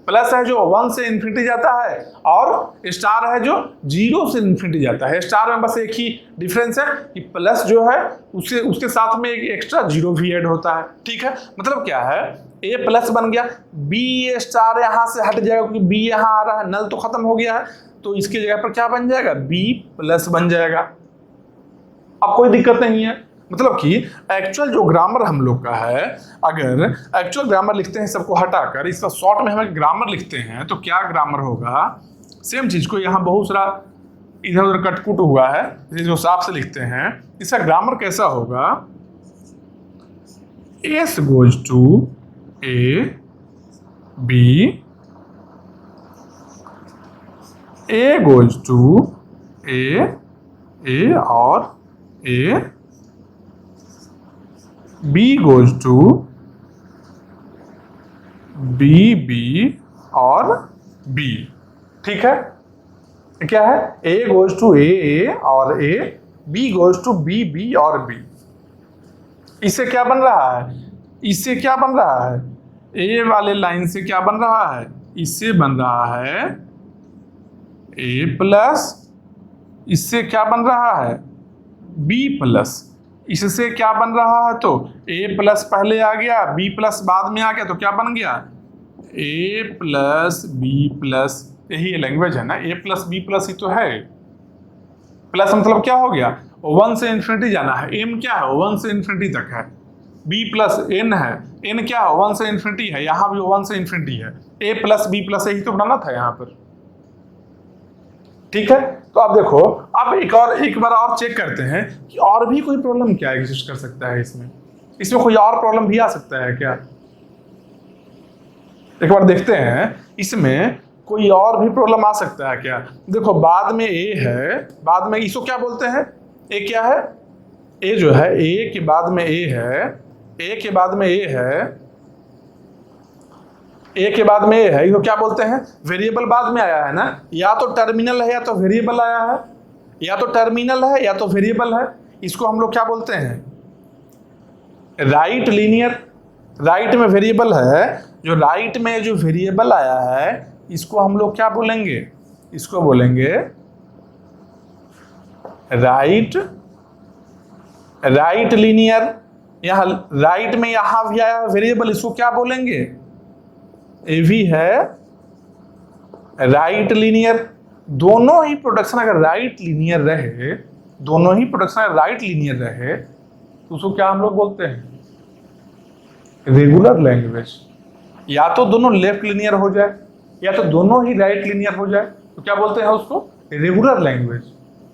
प्लस है जो 1 से इन्फिनिटी जाता है और स्टार है जो 0 से इन्फिनिटी जाता है। स्टार में बस एक ही डिफरेंस है कि प्लस जो है उसके साथ में एक एक्स्ट्रा 0 भी ऐड होता है। ठीक है, मतलब क्या है? ए प्लस बन गया, बी स्टार यहां से हट जाएगा क्योंकि बी यहां आ रहा है, नल तो खत्म हो गया है, तो इसकी जगह पर क्या बन जाएगा? बी प्लस बन जाएगा। अब कोई दिक्कत नहीं है। मतलब कि एक्चुअल जो ग्रामर हम लोग का है, अगर एक्चुअल ग्रामर लिखते हैं सबको हटाकर, इसका शॉर्ट में हम ग्रामर लिखते हैं तो क्या ग्रामर होगा? सेम चीज को यहाँ बहुत सारा इधर उधर कटकुट हुआ है, जो साफ से लिखते हैं, इसका ग्रामर कैसा होगा? S goes to A B, A goes to A और A, B goes to B और B। ठीक है, क्या है? A goes to A और A, B goes to B और B। इससे क्या बन रहा है? A वाले लाइन से क्या बन रहा है? इससे बन रहा है A प्लस, इससे क्या बन रहा है? B plus. इससे क्या बन रहा है? तो ए प्लस पहले आ गया, बी प्लस बाद में आ गया, तो क्या बन गया? ए प्लस बी प्लस। यही लैंग्वेज है ना, ए प्लस बी प्लस ही तो है। प्लस मतलब क्या हो गया? 1 से इन्फिनिटी जाना है, एम क्या है? 1 से इन्फिनिटी तक है। बी प्लस एन है, एन क्या है? 1 से इन्फिनिटी है, यहाँ भी 1 से इन्फिनिटी है। ए प्लस बी प्लस यही तो बनाना था यहाँ पर। ठीक है, तो अब देखो, अब एक बार और चेक करते हैं कि और भी कोई प्रॉब्लम क्या एग्जिस्ट कर सकता है इसमें कोई और प्रॉब्लम भी आ सकता है क्या? एक बार देखते हैं इसमें कोई और भी प्रॉब्लम आ सकता है क्या? देखो, बाद में ए है, बाद में इसको क्या बोलते हैं? ए क्या है? ए जो है, ए के बाद में ए है, ए के बाद में ए है, ए के बाद में ए है, इसको क्या बोलते हैं? वेरिएबल बाद में आया है ना, या तो टर्मिनल है या तो वेरिएबल आया है, या तो टर्मिनल है या तो वेरिएबल है। इसको हम लोग क्या बोलते हैं? Right linear. राइट में वेरिएबल है, जो राइट में जो वेरिएबल आया है इसको हम लोग क्या बोलेंगे? इसको बोलेंगे राइट लीनियर। यहाँ राइट में यहां भी आया वेरिएबल, इसको क्या बोलेंगे? ए भी है राइट लीनियर। दोनों ही प्रोडक्शन अगर राइट लीनियर रहे, तो उसको क्या हम लोग बोलते हैं? Regular language. या तो दोनों लेफ्ट लीनियर हो जाए या तो दोनों ही राइट लीनियर हो जाए, तो क्या बोलते हैं उसको? Regular language.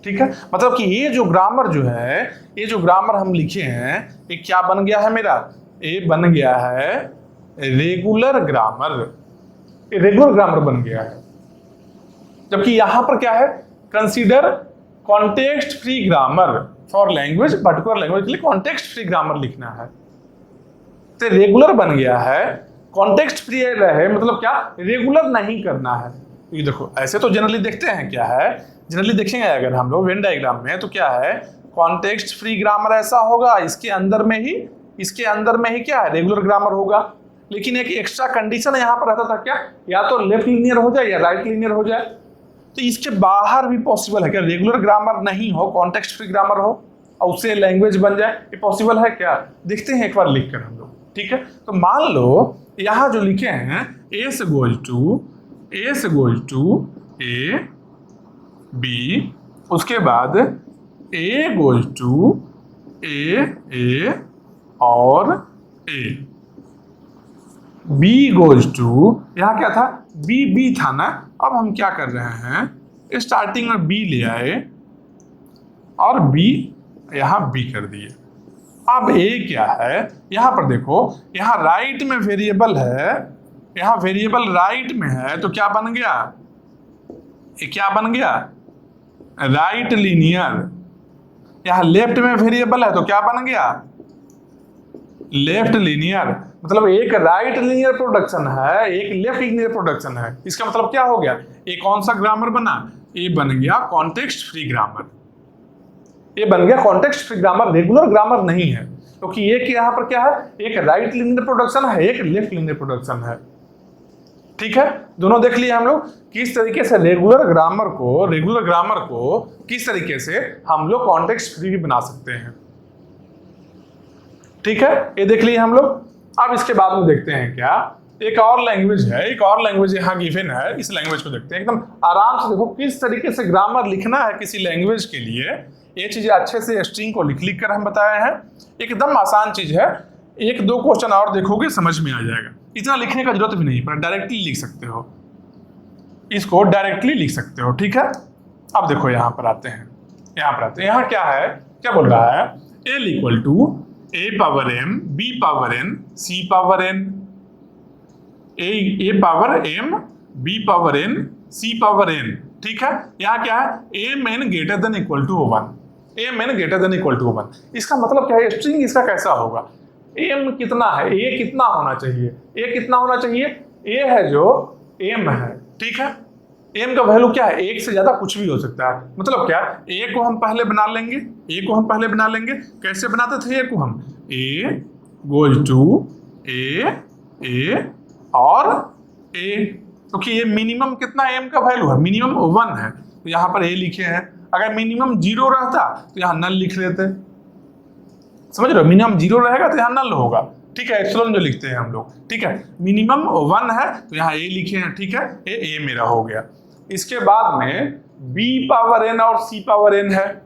ठीक है, मतलब कि ये जो ग्रामर हम लिखे हैं, ये क्या बन गया है मेरा? ये बन गया है रेगुलर ग्रामर बन गया है। जबकि यहां पर क्या है? Consider context free grammar for language, particular language के लिए कॉन्टेक्स्ट फ्री ग्रामर लिखना है, तो रेगुलर बन गया है। कॉन्टेक्स्ट फ्री रहे मतलब क्या? रेगुलर नहीं करना है। तो ये देखो, ऐसे तो जनरली देखते हैं क्या है, जनरली देखेंगे अगर हम लोग वेन डायग्राम में, तो क्या है? कॉन्टेक्स्ट फ्री ग्रामर ऐसा होगा, इसके अंदर में ही क्या है? रेगुलर ग्रामर होगा। लेकिन एक एक्स्ट्रा कंडीशन यहाँ पर रहता था क्या? या तो लेफ्ट लीनियर हो जाए या राइट लीनियर हो जाए। तो इसके बाहर भी पॉसिबल है क्या? रेगुलर ग्रामर नहीं हो, कॉन्टेक्स्ट फ्री ग्रामर हो और उससे लैंग्वेज बन जाए, ये पॉसिबल है क्या? देखते हैं एक बार लिख कर हम लोग। ठीक है, तो मान लो यहाँ जो लिखे हैं S goes to A B, उसके बाद ए गोज टू ए और ए। बी गोज टू, यहाँ क्या था, बी था ना, अब हम क्या कर रहे हैं, स्टार्टिंग में बी ले आए और बी यहाँ बी कर दिए। अब ए क्या है, यहां पर देखो, यहां राइट में वेरिएबल है, यहां वेरिएबल राइट में है, तो क्या बन गया, ये क्या बन गया, राइट लीनियर। यहां लेफ्ट में वेरिएबल है तो क्या बन गया, लेफ्ट लीनियर। मतलब एक राइट लीनियर प्रोडक्शन है, एक लेफ्ट लीनियर प्रोडक्शन है। इसका मतलब क्या हो गया, ये कौन सा ग्रामर बना, ये बन गया कॉन्टेक्स्ट फ्री ग्रामर। ये बन गया context free grammar, regular grammar नहीं है, क्योंकि एक यहाँ पर क्या है, एक राइट लीनियर प्रोडक्शन है, एक लेफ्ट लीनियर प्रोडक्शन है। ठीक है, दोनों देख लिए हम लोग किस तरीके से रेगुलर ग्रामर को किस तरीके से हम लोग कॉन्टेक्स्ट फ्री भी बना सकते हैं। ठीक है, ये देख लिए हम लोग। अब इसके बाद में देखते हैं क्या, एक और लैंग्वेज है, एक और लैंग्वेज यहाँ गिवन है, इस लैंग्वेज को देखते हैं। एकदम आराम से देखो किस तरीके से ग्रामर लिखना है किसी लैंग्वेज के लिए, ये चीजें अच्छे से स्ट्रिंग को लिख कर हम बताए हैं। एकदम आसान चीज है, एक दो क्वेश्चन और देखोगे समझ में आ जाएगा, इतना लिखने का जरूरत भी नहीं पर डायरेक्टली लिख सकते हो, इसको डायरेक्टली लिख सकते हो। ठीक है, अब देखो यहाँ पर आते हैं, यहाँ क्या है, क्या बोल रहा है, L equal to A power M B power N C power N, A power M B power N C power N. ठीक है, यहाँ क्या है, M N greater than equal to 1, M N greater than equal to 1। इसका मतलब क्या है, string इसका कैसा होगा, एम कितना है, ए कितना होना चाहिए, ए कितना होना चाहिए, ए है जो एम है। ठीक है, एम का वैल्यू क्या है, एक से ज्यादा कुछ भी हो सकता है। मतलब क्या, ए को हम पहले बना लेंगे, कैसे बनाते थे ए को हम, ए गोज टू ए और ए, क्योंकि ये मिनिमम कितना एम का वैल्यू है, मिनिमम 1 है, तो यहाँ पर ए लिखे हैं। अगर मिनिमम 0 रहता तो यहाँ नल लिख लेते, समझ रहे हो, मिनिमम 0 रहेगा तो यहाँ नल होगा। ठीक है, एप्सिलॉन जो लिखते हैं हम लोग। ठीक है, मिनिमम 1 है तो यहाँ ए लिखे हैं। ठीक है, ए मेरा हो गया। इसके बाद में बी पावर एन और सी पावर एन है।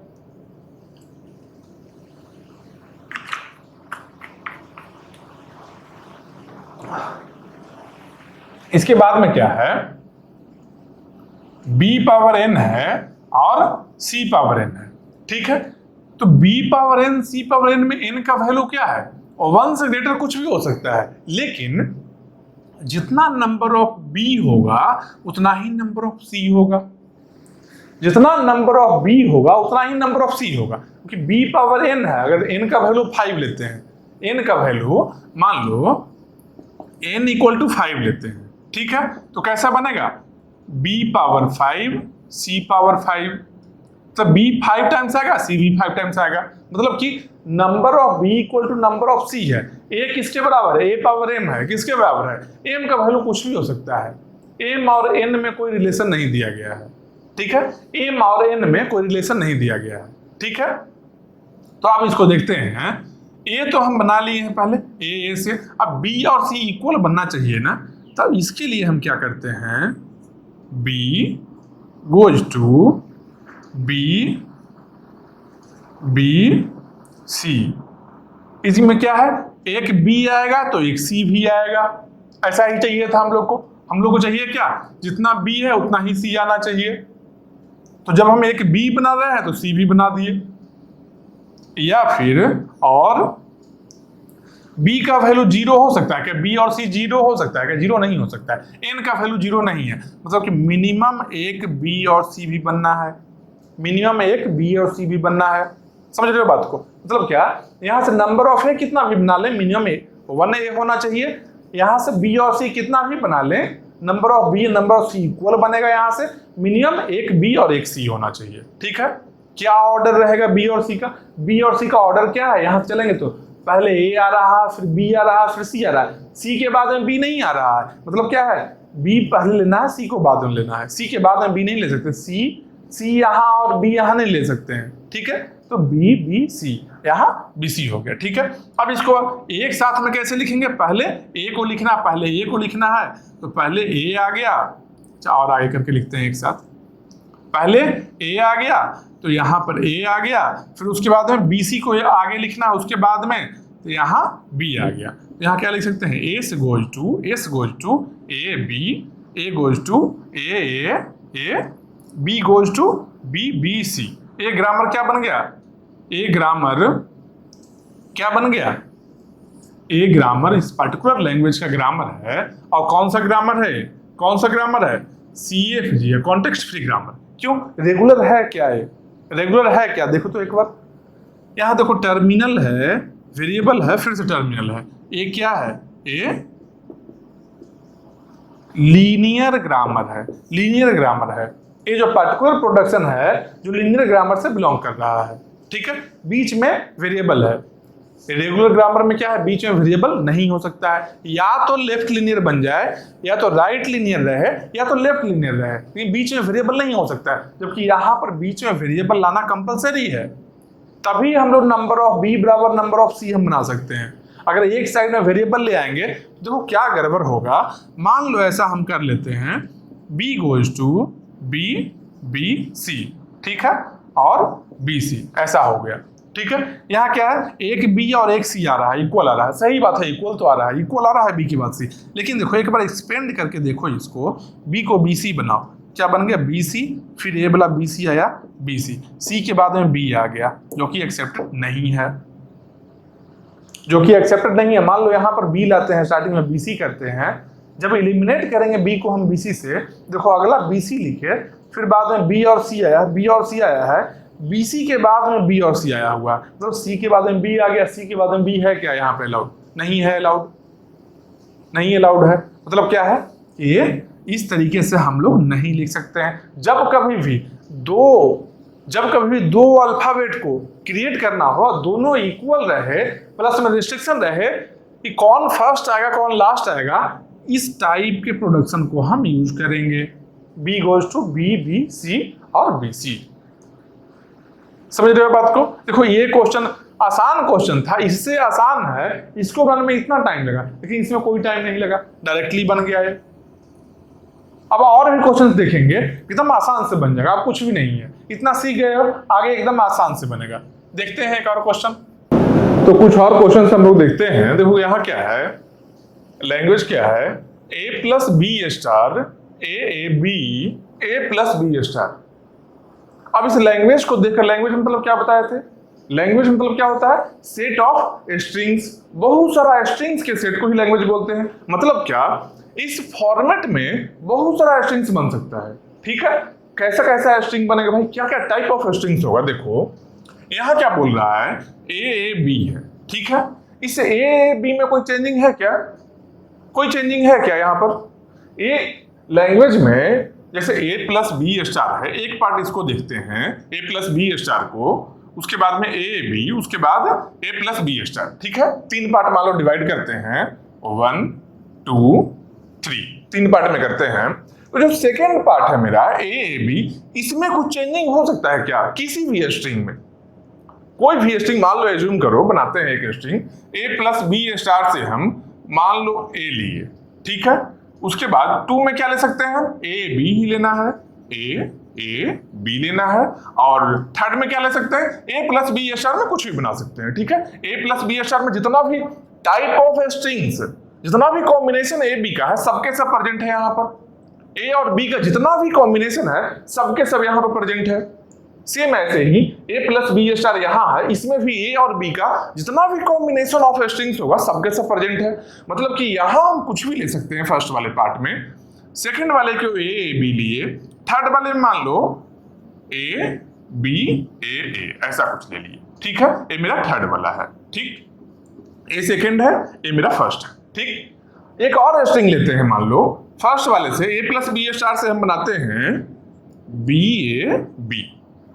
इसके बाद में क्या है, बी पावर एन है और सी पावर एन है। ठीक है, तो B power N C power N में एन का वैल्यू क्या है, 1 से ग्रेटर कुछ भी हो सकता है, लेकिन जितना नंबर ऑफ बी होगा उतना ही नंबर ऑफ सी होगा, जितना नंबर ऑफ बी होगा उतना ही नंबर ऑफ सी होगा, क्योंकि बी पावर एन है। अगर एन का वैल्यू 5 लेते हैं, एन का वैल्यू मान लो एन इक्वल टू 5 लेते हैं, ठीक है, तो कैसा बनेगा, बी पावर 5 सी पावर 5, तो बी 5 टाइम्स आएगा, सी भी 5 टाइम्स आएगा। मतलब कि number of B equal to number of C है। ए किसके बराबर है, ए पावर एम है, किसके बराबर है, एम का वैल्यू कुछ भी हो सकता है। एम और एन में कोई रिलेशन नहीं दिया गया है। ठीक है, एम और एन में कोई रिलेशन नहीं दिया गया है। ठीक है, तो आप इसको देखते हैं, ए तो हम बना लिए हैं पहले, ए से। अब बी और सी इक्वल बनना चाहिए ना, तब इसके लिए हम क्या करते हैं, B goes to B C. इसी में क्या है, एक बी आएगा तो एक सी भी आएगा। ऐसा ही चाहिए था हम लोग को चाहिए क्या, जितना बी है उतना ही सी आना चाहिए। तो जब हम एक बी बना रहे हैं तो सी भी बना दिए, या फिर और बी का वैल्यू 0 हो सकता है क्या, बी और सी 0 हो सकता है क्या, 0 नहीं हो सकता है। एन का वैल्यू 0 नहीं है, मतलब कि मिनिमम एक बी और सी भी बनना है, मिनिमम एक बी और सी भी बनना है। समझ रहे हो बात को, मतलब क्या, यहां से नंबर ऑफ ए कितना भी बना ले, मिनिमम 1 ए होना चाहिए। यहां से बी और सी कितना भी बना ले, number of B number of C equal बनेगा। यहां से मिनिमम एक बी और एक सी होना चाहिए। ठीक है, क्या ऑर्डर रहेगा बी और सी का, बी और सी का ऑर्डर क्या है, यहां से चलेंगे तो पहले ए आ रहा है, फिर बी आ रहा है, फिर सी आ रहा है, सी के बाद में बी नहीं आ रहा है। मतलब क्या है, बी पहले लेना है, सी को बाद में लेना है, सी के बाद में बी नहीं ले सकते, सी यहाँ और बी यहाँ नहीं ले सकते हैं। ठीक है, तो बी बी सी, यहाँ बी सी हो गया। ठीक है, अब इसको एक साथ में कैसे लिखेंगे, पहले ए को लिखना है, तो पहले ए आ गया, और आगे करके लिखते हैं एक साथ, पहले ए आ गया तो यहाँ पर ए आ गया, फिर उसके बाद में बी सी को आगे लिखना है, उसके बाद में तो यहाँ बी आ गया। यहाँ क्या लिख सकते हैं, S goes to A goes to A B goes to B C. ये ग्रामर क्या बन गया, ए ग्रामर क्या बन गया, ए ग्रामर इस पर्टिकुलर लैंग्वेज का ग्रामर है। और कौन सा ग्रामर है, कौन सा ग्रामर है, CFG है, कॉन्टेक्स्ट फ्री ग्रामर। क्यों, रेगुलर है क्या, है रेगुलर है क्या, देखो तो एक बार यहां देखो, टर्मिनल है, वेरिएबल है, फिर से टर्मिनल है। ये क्या है, ये लीनियर ग्रामर है, लीनियर ग्रामर है। ये जो पर्टिकुलर प्रोडक्शन है जो लीनियर ग्रामर से बिलोंग कर रहा है, ठीक है। बीच में वेरिएबल है, रेगुलर ग्रामर में क्या है, बीच में वेरिएबल नहीं हो सकता है। या तो लेफ्ट लीनियर बन जाए, या तो राइट लीनियर रहे, या तो लेफ्ट लीनियर रहे, लेकिन बीच में वेरिएबल नहीं हो सकता है। जबकि यहाँ पर बीच में वेरिएबल लाना कंपलसरी है, तभी हम लोग नंबर ऑफ बी बराबर नंबर ऑफ सी हम बना सकते हैं। अगर एक साइड में वेरिएबल ले आएंगे तो देखो क्या गड़बड़ होगा। मान लो ऐसा हम कर लेते हैं, B goes to B C, ठीक है, और बी सी, ऐसा हो गया, ठीक है। यहाँ क्या है, एक बी और एक सी आ रहा है, इक्वल आ रहा है, सही बात है, इक्वल तो आ रहा है, इक्वल आ रहा है बी की बात सी। लेकिन देखो एक बार एक्सपेंड करके देखो इसको, बी को बी सी बनाओ, क्या बन गया, बी सी, फिर ए वाला बी सी आया, बी सी, सी के बाद में बी आ गया, जो कि एक्सेप्टेड नहीं है, जो कि एक्सेप्टेड नहीं है। मान लो यहाँ पर बी लाते हैं, स्टार्टिंग में बी सी करते हैं, जब एलिमिनेट करेंगे बी को हम बी सी से, देखो अगला बी सी लिखे, फिर बाद में बी और सी आया, बी और सी आया है, बी सी के बाद में बी और सी आया हुआ, तो सी के बाद में बी आ गया, सी के बाद में बी है क्या यहाँ पे अलाउड, नहीं है अलाउड, नहीं अलाउड है। मतलब क्या है, ये इस तरीके से हम लोग नहीं लिख सकते हैं। जब कभी भी दो अल्फाबेट को क्रिएट करना हो, दोनों इक्वल रहे, प्लस में रिस्ट्रिक्शन रहे कि कौन फर्स्ट आएगा कौन लास्ट आएगा, इस टाइप के प्रोडक्शन को हम यूज करेंगे, B goes to B C और बी सी। समझ रहे हो बात को। देखो ये क्वेश्चन आसान क्वेश्चन था, इससे आसान है, इसको बनाने में इतना टाइम लगा, लेकिन इसमें कोई टाइम नहीं लगा, डायरेक्टली बन गया है। अब और भी क्वेश्चंस देखेंगे, एकदम आसान से बन जाएगा, अब कुछ भी नहीं है, इतना सीख गए हो, आगे एकदम आसान से बनेगा। देखते हैं एक और क्वेश्चन। तो कुछ और क्वेश्चन हम लोग देखते हैं। देखो यहाँ क्या है, लैंग्वेज क्या है, ए प्लस बी स्टार ए प्लस बी स्टार। अब इस लैंग्वेज को देखकर, लैंग्वेज मतलब क्या बताए थे, लैंग्वेज मतलब क्या होता है, सेट ऑफ स्ट्रिंग्स, बहुत सारा स्ट्रिंग्स के सेट को ही लैंग्वेज बोलते हैं। मतलब क्या, इस फॉर्मेट में बहुत सारा स्ट्रिंग्स बन सकता है, ठीक है। कैसा कैसा स्ट्रिंग बनेगा भाई, क्या क्या टाइप ऑफ स्ट्रिंग्स होगा। देखो यहाँ क्या बोल रहा है, ए बी है, ठीक है। इस ए बी में कोई चेंजिंग है क्या, कोई चेंजिंग है क्या यहाँ पर। ए लैंग्वेज में जैसे ए प्लस बी स्टार है, एक पार्ट इसको देखते हैं, ए प्लस बी स्टार को, उसके बाद में ए बी, उसके बाद ए प्लस बी स्टार, ठीक है। तीन पार्ट मान लो डिवाइड करते हैं, 1 2 3, तीन पार्ट में करते हैं। तो जो सेकेंड पार्ट है मेरा ए बी, इसमें कुछ चेंजिंग हो सकता है क्या, किसी भी स्ट्रिंग में, कोई भी स्ट्रिंग मान लो, एज्यूम करो, बनाते हैं एक स्ट्रिंग, ए प्लस बी स्टार से हम मान लो ए लिए, ठीक है। उसके बाद 2 में क्या ले सकते हैं, ए बी ही लेना है, ए बी लेना है, और थर्ड में क्या ले सकते हैं, ए प्लस बी स्टार में कुछ भी बना सकते हैं, ठीक है। ए प्लस बी स्टार में जितना भी टाइप ऑफ स्ट्रिंग्स, जितना भी कॉम्बिनेशन ए बी का है, सबके सब प्रेजेंट है यहाँ पर। ए और बी का जितना भी कॉम्बिनेशन है, सबके सब यहाँ पर प्रेजेंट है। सेम ऐसे ही ए प्लस बी स्टार यहाँ है, इसमें भी ए और बी का जितना भी कॉम्बिनेशन ऑफ स्ट्रिंग्स होगा, सबके सब प्रेजेंट है। मतलब कि यहाँ हम कुछ भी ले सकते हैं फर्स्ट वाले पार्ट में, सेकंड वाले को ए बी लिए, थर्ड वाले में मान लो ए बी ए ऐसा कुछ ले लिए, ठीक है। ये मेरा थर्ड वाला है, ठीक, ए सेकंड है, ये मेरा फर्स्ट है, ठीक। एक और स्ट्रिंग लेते हैं, मान लो फर्स्ट वाले से ए प्लस बी स्टार से हम बनाते हैं बी ए बी,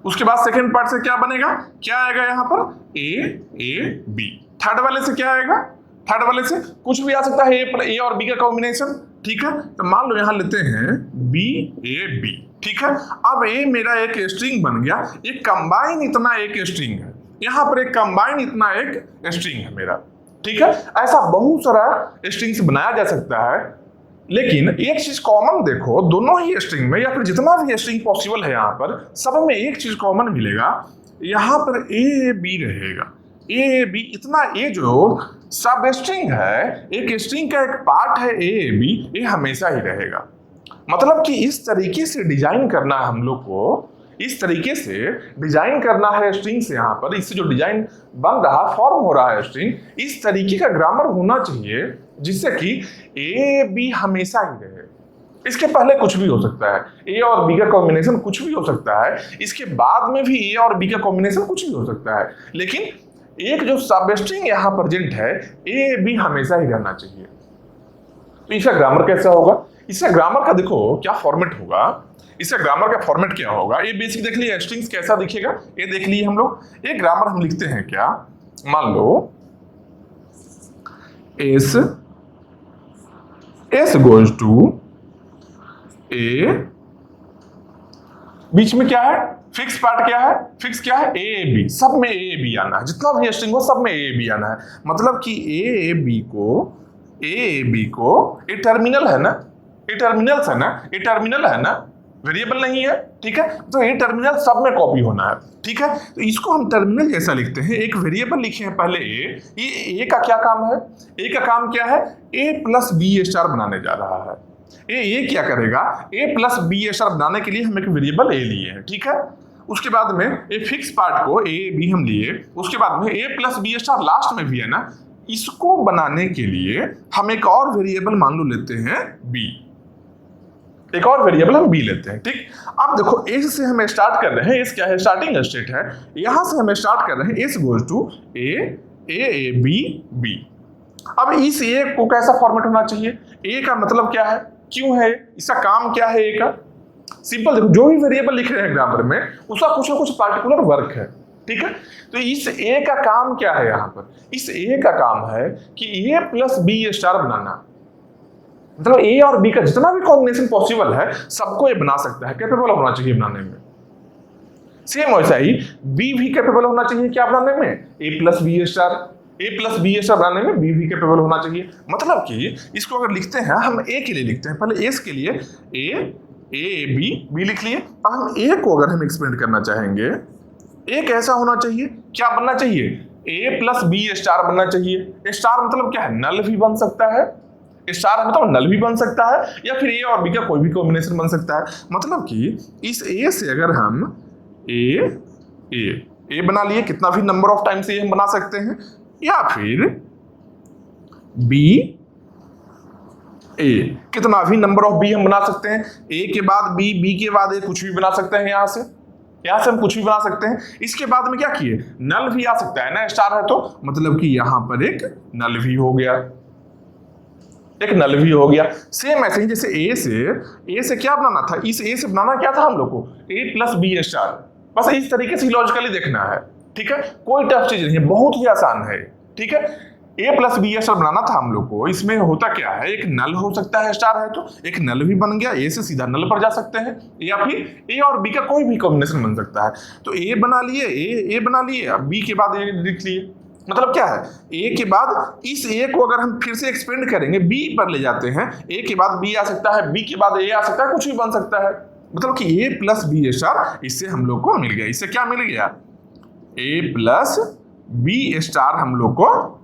उसके बाद सेकंड पार्ट से क्या बनेगा, क्या आएगा यहाँ पर, ए बी। थर्ड वाले से क्या आएगा, थर्ड वाले से कुछ भी आ सकता है, ए और बी का कॉम्बिनेशन, ठीक है। तो मान लो यहाँ लेते हैं बी ए बी, ठीक है। अब ए मेरा एक स्ट्रिंग बन गया, एक कंबाइन इतना एक स्ट्रिंग है, यहाँ पर एक कंबाइन इतना एक स्ट्रिंग है मेरा, ठीक है। ऐसा बहुत सारा स्ट्रिंग्स बनाया जा सकता है, लेकिन एक चीज कॉमन देखो, दोनों ही स्ट्रिंग में, या फिर जितना भी स्ट्रिंग पॉसिबल है यहाँ पर, सब में एक चीज कॉमन मिलेगा, यहाँ पर ए बी रहेगा, ए बी, इतना ए जो सब स्ट्रिंग है, एक स्ट्रिंग का एक पार्ट है ए बी, ये हमेशा ही रहेगा। मतलब कि इस तरीके से डिजाइन करना है हम लोग को, इस तरीके से डिजाइन करना है स्ट्रिंग से, यहाँ पर इससे जो डिजाइन बन रहा, फॉर्म हो रहा है स्ट्रिंग, इस तरीके का ग्रामर होना चाहिए जिससे कि ए बी हमेशा ही रहे। इसके पहले कुछ भी हो सकता है, ए और बी का कॉम्बिनेशन कुछ भी हो सकता है, इसके बाद में भी ए और बी का कॉम्बिनेशन कुछ भी हो सकता है, लेकिन एक जो सब स्ट्रिंग यहाँ प्रेजेंट है, ए बी हमेशा ही रहना चाहिए। तो इसका ग्रामर कैसा होगा? इसका ग्रामर का देखो क्या फॉर्मेट होगा, इसका ग्रामर का फॉर्मेट क्या होगा, ये बेसिक देख लिया, स्ट्रिंग्स कैसा दिखेगा ये देख लिए हम लोग। एक ग्रामर हम लिखते हैं क्या, मान लो एस गोज टू ए, बीच में क्या है, फिक्स पार्ट क्या है, फिक्स क्या है, ए बी, सब में ए बी आना है, जितना भी स्ट्रिंग हो सब में ए बी आना है। मतलब कि ए बी को ये टर्मिनल है ना, ये टर्मिनल्स है ना, ये टर्मिनल है ना, वेरिएबल नहीं है, ठीक है, तो ये टर्मिनल सब में कॉपी होना है, ठीक है। तो इसको हम टर्मिनल जैसा लिखते हैं, एक वेरिएबल लिखे हैं पहले ए का क्या काम है, ए का काम क्या है, ए प्लस बी स्टार बनाने जा रहा है। ये क्या करेगा, ए प्लस बी स्टार बनाने के लिए हम एक वेरिएबल ए लिए हैं, ठीक है। उसके बाद में ए फिक्स पार्ट को ए बी हम लिए, उसके बाद में ए प्लस बी स्टार लास्ट में भी है ना, इसको बनाने के लिए हम एक और वेरिएबल मान लो लेते हैं बी, एक और वेरिएबल हम बी लेते हैं, ठीक। अब देखो एस से हम स्टार्ट कर रहे हैं, एस क्या है, स्टार्टिंग स्टेट है, यहां से हम स्टार्ट कर रहे हैं, S goes to A B B. अब इस ए को कैसा फॉर्मेट होना चाहिए, ए का मतलब क्या है, क्यों है, इसका काम क्या है, ए का सिंपल देखो, जो भी वेरिएबल लिख रहे हैं ग्रामर में उसका कुछ ना कुछ पार्टिकुलर वर्क है, ठीक है। तो इस ए का काम क्या है, यहां पर इस ए का काम है कि ए प्लस बी स्टार बनाना, मतलब ए और बी का जितना भी कॉम्बिनेशन पॉसिबल है सबको ये बना सकता है, कैपेबल होना चाहिए बनाने में। सेम वैसा ही बी भी कैपेबल होना चाहिए क्या बनाने में, ए प्लस बी स्टार बनाने में बी भी कैपेबल होना चाहिए। मतलब कि इसको अगर लिखते हैं हम ए के लिए लिखते हैं, पहले एस के लिए ए बी लिख लिए। अब हम ए को अगर हम एक्सपेंड करना चाहेंगे, ए कैसा होना चाहिए, क्या बनना चाहिए, ए प्लस बी स्टार बनना चाहिए। स्टार मतलब क्या है, नल भी बन सकता है, स्टार मतलब नल भी बन सकता है, या फिर ए और बी का कोई भी कॉम्बिनेशन बन सकता है। मतलब कि इस ए से अगर हम ए बना लिए, कितना भी नंबर ऑफ टाइम्स ए हम बना सकते हैं, या फिर बी ए, कितना भी नंबर ऑफ बी हम बना सकते हैं, ए के बाद बी के बाद ए, कुछ भी बना सकते हैं, यहां से हम कुछ भी बना सकते हैं। इसके बाद में क्या किए, नल भी आ सकता है ना, स्टार है तो, मतलब कि यहां पर एक नल भी हो गया, एक नल भी हो गया। सेम ऐसे ही जैसे ए से क्या बनाना था, इस ए से बनाना क्या था हम लोग को, ए प्लस बी स्टार, बस इस तरीके से लॉजिकली देखना है, ठीक है, कोई टफ चीज नहीं है, बहुत ही आसान है, ठीक है। ए प्लस बी स्टार बनाना था हम लोग को, इसमें होता क्या है, एक नल हो सकता है, स्टार है तो एक नल भी बन गया, ए से सीधा नल पर जा सकते हैं, या फिर ए और बी का कोई भी कॉम्बिनेशन बन सकता है। तो ए बना लिए, ए बना लिए, अब बी के बाद ए लिख लिए। मतलब क्या है, ए के बाद इस ए को अगर हम फिर से एक्सपेंड करेंगे, बी पर ले जाते हैं, ए के बाद बी आ सकता है, बी के बाद ए आ सकता है, कुछ भी बन सकता है। मतलब कि ए प्लस बी स्टार, इससे हम लोग को मिल गया, इससे क्या मिल गया, ए प्लस बी स्टार हम लोग को,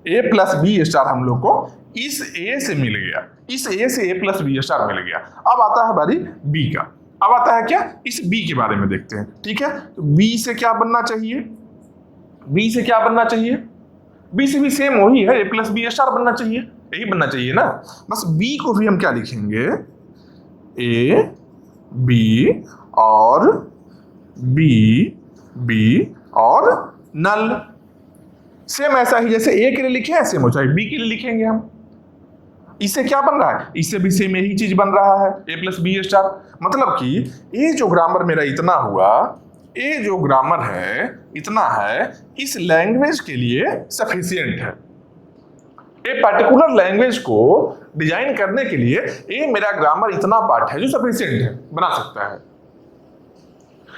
ए प्लस बी स्टार हम लोग को इस ए से मिल गया, इस ए से ए प्लस बी स्टार मिल गया। अब आता है बारी बी का, अब आता है क्या, इस बी के बारे में देखते हैं, ठीक है। तो बी से क्या बनना चाहिए, बी से क्या बनना चाहिए, बी से भी सेम वही है, ए प्लस बी स्टार बनना चाहिए, यही बनना चाहिए ना। बस बी को भी हम क्या लिखेंगे, ए बी और बी और नल। सेम ऐसा ही जैसे ए के लिए लिखे हैं, सेम हो चाहे बी के लिए लिखेंगे हम। इससे क्या बन रहा है, इससे भी सेम यही चीज बन रहा है, ए प्लस बी स्टार। मतलब कि ये जो ग्रामर मेरा इतना हुआ, ये जो ग्रामर है इतना है, इस लैंग्वेज के लिए सफिशिएंट है। एक पर्टिकुलर लैंग्वेज को डिजाइन करने के लिए ये मेरा ग्रामर इतना पार्ट है जो सफिशिएंट है, बना सकता है।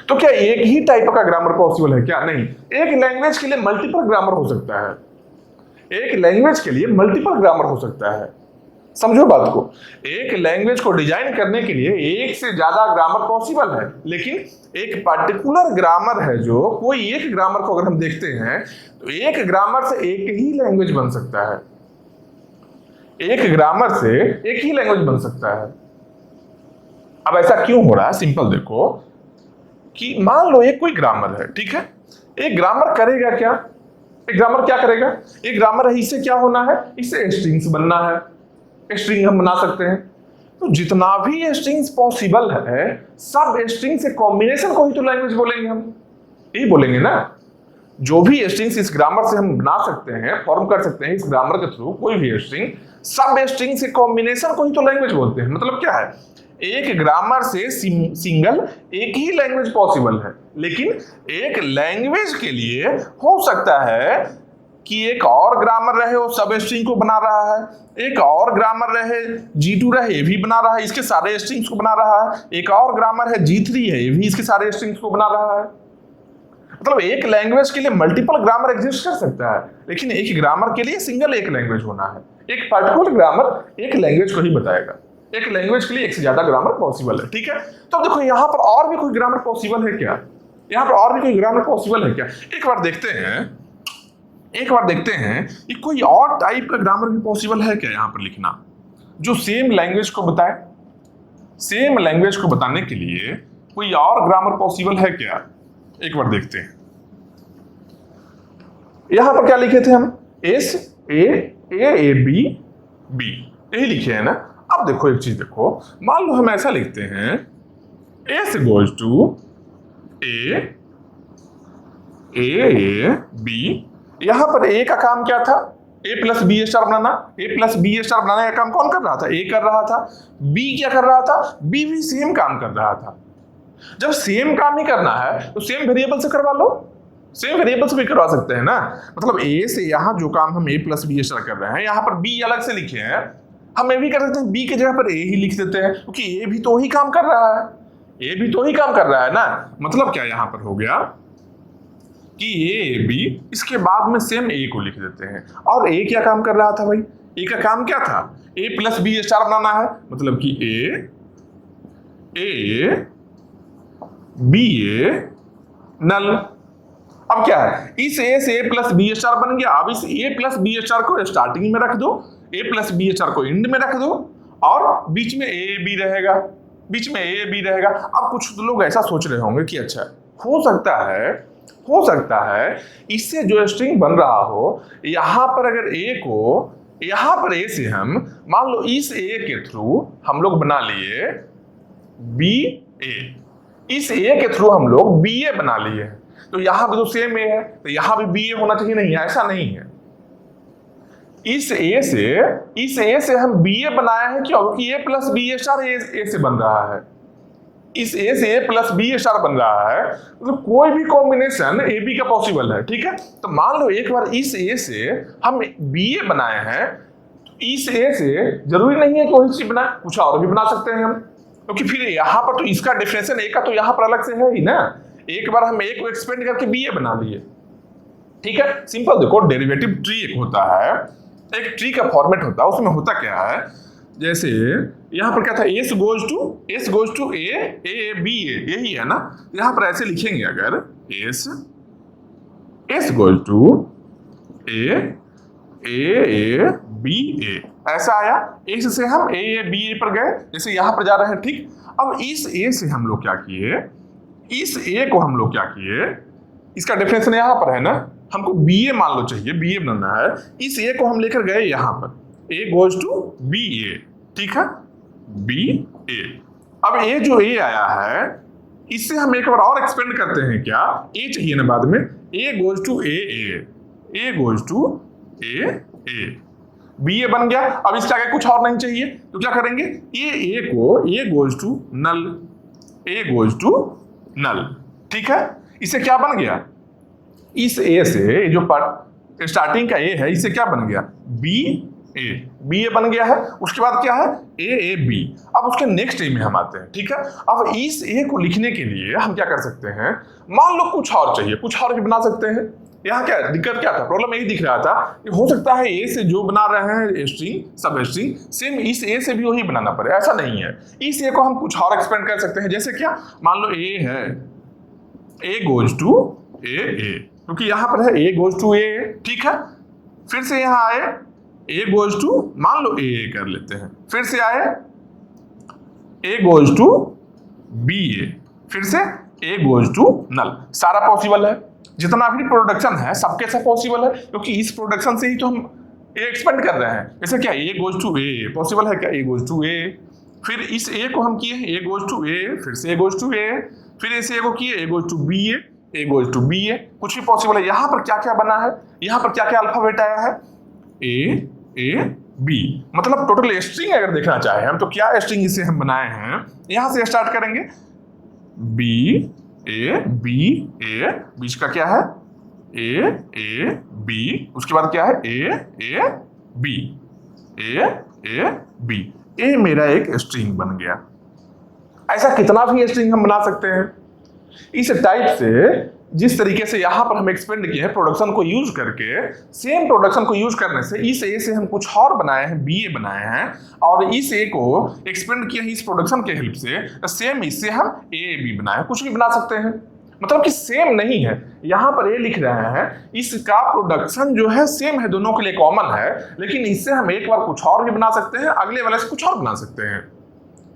तो क्या एक ही टाइप का ग्रामर पॉसिबल है क्या, नहीं। एक लैंग्वेज के लिए मल्टीपल ग्रामर हो सकता है, एक लैंग्वेज के लिए मल्टीपल ग्रामर हो सकता है। समझो बात को, एक लैंग्वेज को डिजाइन करने के लिए एक से ज्यादा ग्रामर पॉसिबल है, लेकिन एक पर्टिकुलर ग्रामर है जो कोई एक ग्रामर को अगर हम देखते हैं तो एक ग्रामर से एक ही लैंग्वेज बन सकता है, एक ग्रामर से एक ही लैंग्वेज बन सकता है। अब ऐसा क्यों हो रहा है? सिंपल देखो कि मान लो एक कोई ग्रामर है, ठीक है, एक ग्रामर करेगा क्या? एक ग्रामर क्या करेगा? एक ग्रामर है, इससे क्या होना है? इससे स्ट्रिंग्स बनना है, स्ट्रिंग हम बना सकते हैं। तो जितना भी स्ट्रिंग्स पॉसिबल है सब स्ट्रिंग से कॉम्बिनेशन को ही तो लैंग्वेज बोलेंगे, हम यही बोलेंगे ना। जो भी स्ट्रिंग्स इस ग्रामर से हम बना सकते हैं, फॉर्म कर सकते हैं इस ग्रामर के थ्रू, कोई भी स्ट्रिंग, सब स्ट्रिंग से कॉम्बिनेशन को ही तो लैंग्वेज बोलते हैं। मतलब क्या है, एक ग्रामर से सिंगल एक ही लैंग्वेज पॉसिबल है, लेकिन एक लैंग्वेज के लिए हो सकता है कि एक और ग्रामर रहे वो सब स्ट्रिंग को बना रहा है, एक और ग्रामर रहे G2 रहे ये भी बना रहा है, इसके सारे स्ट्रिंग्स को बना रहा है, एक और ग्रामर है G3 है ये भी इसके सारे स्ट्रिंग्स को बना रहा है। मतलब एक लैंग्वेज के लिए मल्टीपल ग्रामर एग्जिस्ट कर सकता है, लेकिन एक ग्रामर के लिए सिंगल एक लैंग्वेज होना है। एक पर्टिकुलर ग्रामर एक लैंग्वेज को ही बताएगा, एक लैंग्वेज के लिए एक से ज्यादा ग्रामर पॉसिबल है, ठीक है। तो देखो यहाँ पर और भी कोई ग्रामर पॉसिबल है क्या? यहाँ पर और भी कोई ग्रामर पॉसिबल है क्या? एक बार देखते हैं कि कोई और टाइप का ग्रामर भी पॉसिबल है क्या यहाँ पर लिखना, जो सेम लैंग्वेज को बताए। सेम लैंग्वेज को बताने के लिए कोई और ग्रामर पॉसिबल है क्या? एक बार देखते हैं। यहां पर क्या लिखे थे हम? एस ए बी बी, यही लिखे हैं ना। अब देखो एक चीज देखो, मान लो हम ऐसा लिखते हैं S goes to A B. यहां पर ए का काम क्या था? ए प्लस बी स्टार बनाना। ए प्लस बी स्टार बनाने का काम कौन कर रहा था? ए कर रहा था। बी क्या कर रहा था? बी भी सेम काम कर रहा था। जब सेम काम ही करना है तो सेम वेरिएबल से करवा लो, सेम वेरिएबल से भी करवा सकते हैं ना। मतलब ए से यहां जो काम हम ए प्लस बी स्टार कर रहे हैं, यहां पर बी अलग से लिखे हैं, हम ये भी कर सकते हैं बी के जगह पर ए ही लिख देते हैं, क्योंकि ए भी तो ही काम कर रहा है, ए भी तो ही काम कर रहा है ना। मतलब क्या यहां पर हो गया कि ए बी, इसके बाद में सेम ए को लिख देते हैं। और ए क्या काम कर रहा था भाई? ए का काम क्या था? ए प्लस बी स्टार बनाना है, मतलब कि ए बी ए नल। अब क्या है, इस ए से ए प्लस बी स्टार बन गया। अब इस ए प्लस बी स्टार को स्टार्टिंग में रख दो, ए प्लस बी स्टार को एंड में रख दो, और बीच में ए बी रहेगा, बीच में ए बी रहेगा। अब कुछ लोग ऐसा सोच रहे होंगे कि अच्छा हो सकता है इससे जो स्ट्रिंग बन रहा हो, यहां पर अगर ए को, यहां पर ए से हम मान लो इस ए के थ्रू हम लोग बना लिए बी ए, इस ए के थ्रू हम लोग बी ए बना लिए, तो यहां भी तो सेम ए है, तो यहां भी बी ए होना चाहिए। नहीं, ऐसा नहीं है। इस ए से हम बी ए बनाए हैं, क्यों? क्योंकि ए प्लस बी स्टार ए से बन रहा है, इस ए से ए प्लस बी स्टार बन रहा है, तो कोई भी कॉम्बिनेशन ए बी का पॉसिबल है, ठीक है। तो मान लो एक बार इस ए से हम बी ए बनाए हैं, तो इस ए से जरूरी नहीं है कि वही चीज बनाए, कुछ और भी बना सकते हैं हम, क्योंकि फिर यहाँ पर तो इसका डिफरेंशिएशन ए का तो यहाँ पर अलग से है ही ना। एक बार हम ए को एक्सपेंड करके बी ए बना लिए, ठीक है। सिंपल देखो, डेरिवेटिव ट्री एक होता है, एक ट्री का फॉर्मेट होता है, उसमें होता क्या है, जैसे यहां पर क्या था, S goes to A B A, यही है ना। यहां पर ऐसे लिखेंगे, अगर S goes to A B A, ऐसा आया। एस से हम ए बी ए पर गए, जैसे यहां पर जा रहे हैं, ठीक। अब इस ए से हम लोग क्या किए, इस ए को हम लोग क्या किए, इसका डिफरेंशिएशन यहां पर है ना, हमको बी ए मान लो चाहिए, बी ए बनाना है। इस ए को हम लेकर गए यहां पर, ए गोज टू बी ए, ठीक है, बी ए। अब ए जो ए आया है, इससे हम एक बार और एक्सपेंड करते हैं, क्या ए चाहिए ना बाद में, A goes to A goes to A B A बन गया। अब इसके आगे कुछ और नहीं चाहिए, तो क्या करेंगे, ए को ए गोज टू नल, ठीक है। इससे क्या बन गया, इस ए से जो पार्ट स्टार्टिंग का ए है, इससे क्या बन गया, बी ए बन गया है। उसके बाद क्या है, ए बी। अब उसके नेक्स्ट ए में हम आते हैं, ठीक है। अब इस ए को लिखने के लिए हम क्या कर सकते हैं, मान लो कुछ और चाहिए, कुछ और भी बना सकते हैं। यहाँ क्या दिक्कत क्या था, प्रॉब्लम यही दिख रहा था कि हो सकता है ए से जो बना रहे हैं स्ट्रिंग सब स्ट्रिंग सेम इस ए से भी वही बनाना पड़े, ऐसा नहीं है। इस ए को हम कुछ और एक्सपेंड कर सकते हैं, जैसे क्या, मान लो ए है, ए गोज टू ए, क्योंकि यहाँ पर है ए गोज टू ए, ठीक है। फिर से यहाँ आए ए गोज टू, मान लो ए कर लेते हैं, फिर से आए ए गोज टू बी ए, फिर से ए गोज टू नल, सारा पॉसिबल है। जितना भी प्रोडक्शन है सबके सब पॉसिबल है, क्योंकि इस प्रोडक्शन से ही तो हम ए एक्सपेंड कर रहे हैं। जैसे क्या, A goes to A possible है क्या, ए गोज टू ए, फिर इस ए को हम किए ए गोज टू ए, फिर से ए गोज टू ए, फिर इस ए को किए A goes to B A goes to B A, कुछ भी पॉसिबल है। यहाँ पर क्या क्या बना है, यहाँ पर क्या क्या अल्फाबेट आया है, ए बी, मतलब टोटल स्ट्रिंग अगर देखना चाहे हम तो क्या स्ट्रिंग इसे हम बनाए हैं, यहां से स्टार्ट करेंगे, बी ए बीच का क्या है, ए बी, उसके बाद क्या है ए बी, ए मेरा एक स्ट्रिंग बन गया। ऐसा कितना भी स्ट्रिंग हम बना सकते हैं। इस टाइप से जिस तरीके से यहां पर हम एक्सपेंड किए हैं प्रोडक्शन को यूज करके, सेम प्रोडक्शन को यूज करने से इस ए से हम कुछ और बनाए हैं, बी ए बनाए हैं, और इस ए को एक्सपेंड किए हैं इस प्रोडक्शन के हेल्प से, सेम इससे हम ए बी बनाए, कुछ भी बना सकते हैं। मतलब कि सेम नहीं है, यहां पर ए लिख रहे हैं, इसका प्रोडक्शन जो है सेम है, दोनों के लिए कॉमन है, लेकिन इससे हम एक बार कुछ और भी बना सकते हैं, अगले वाले से कुछ और बना सकते हैं,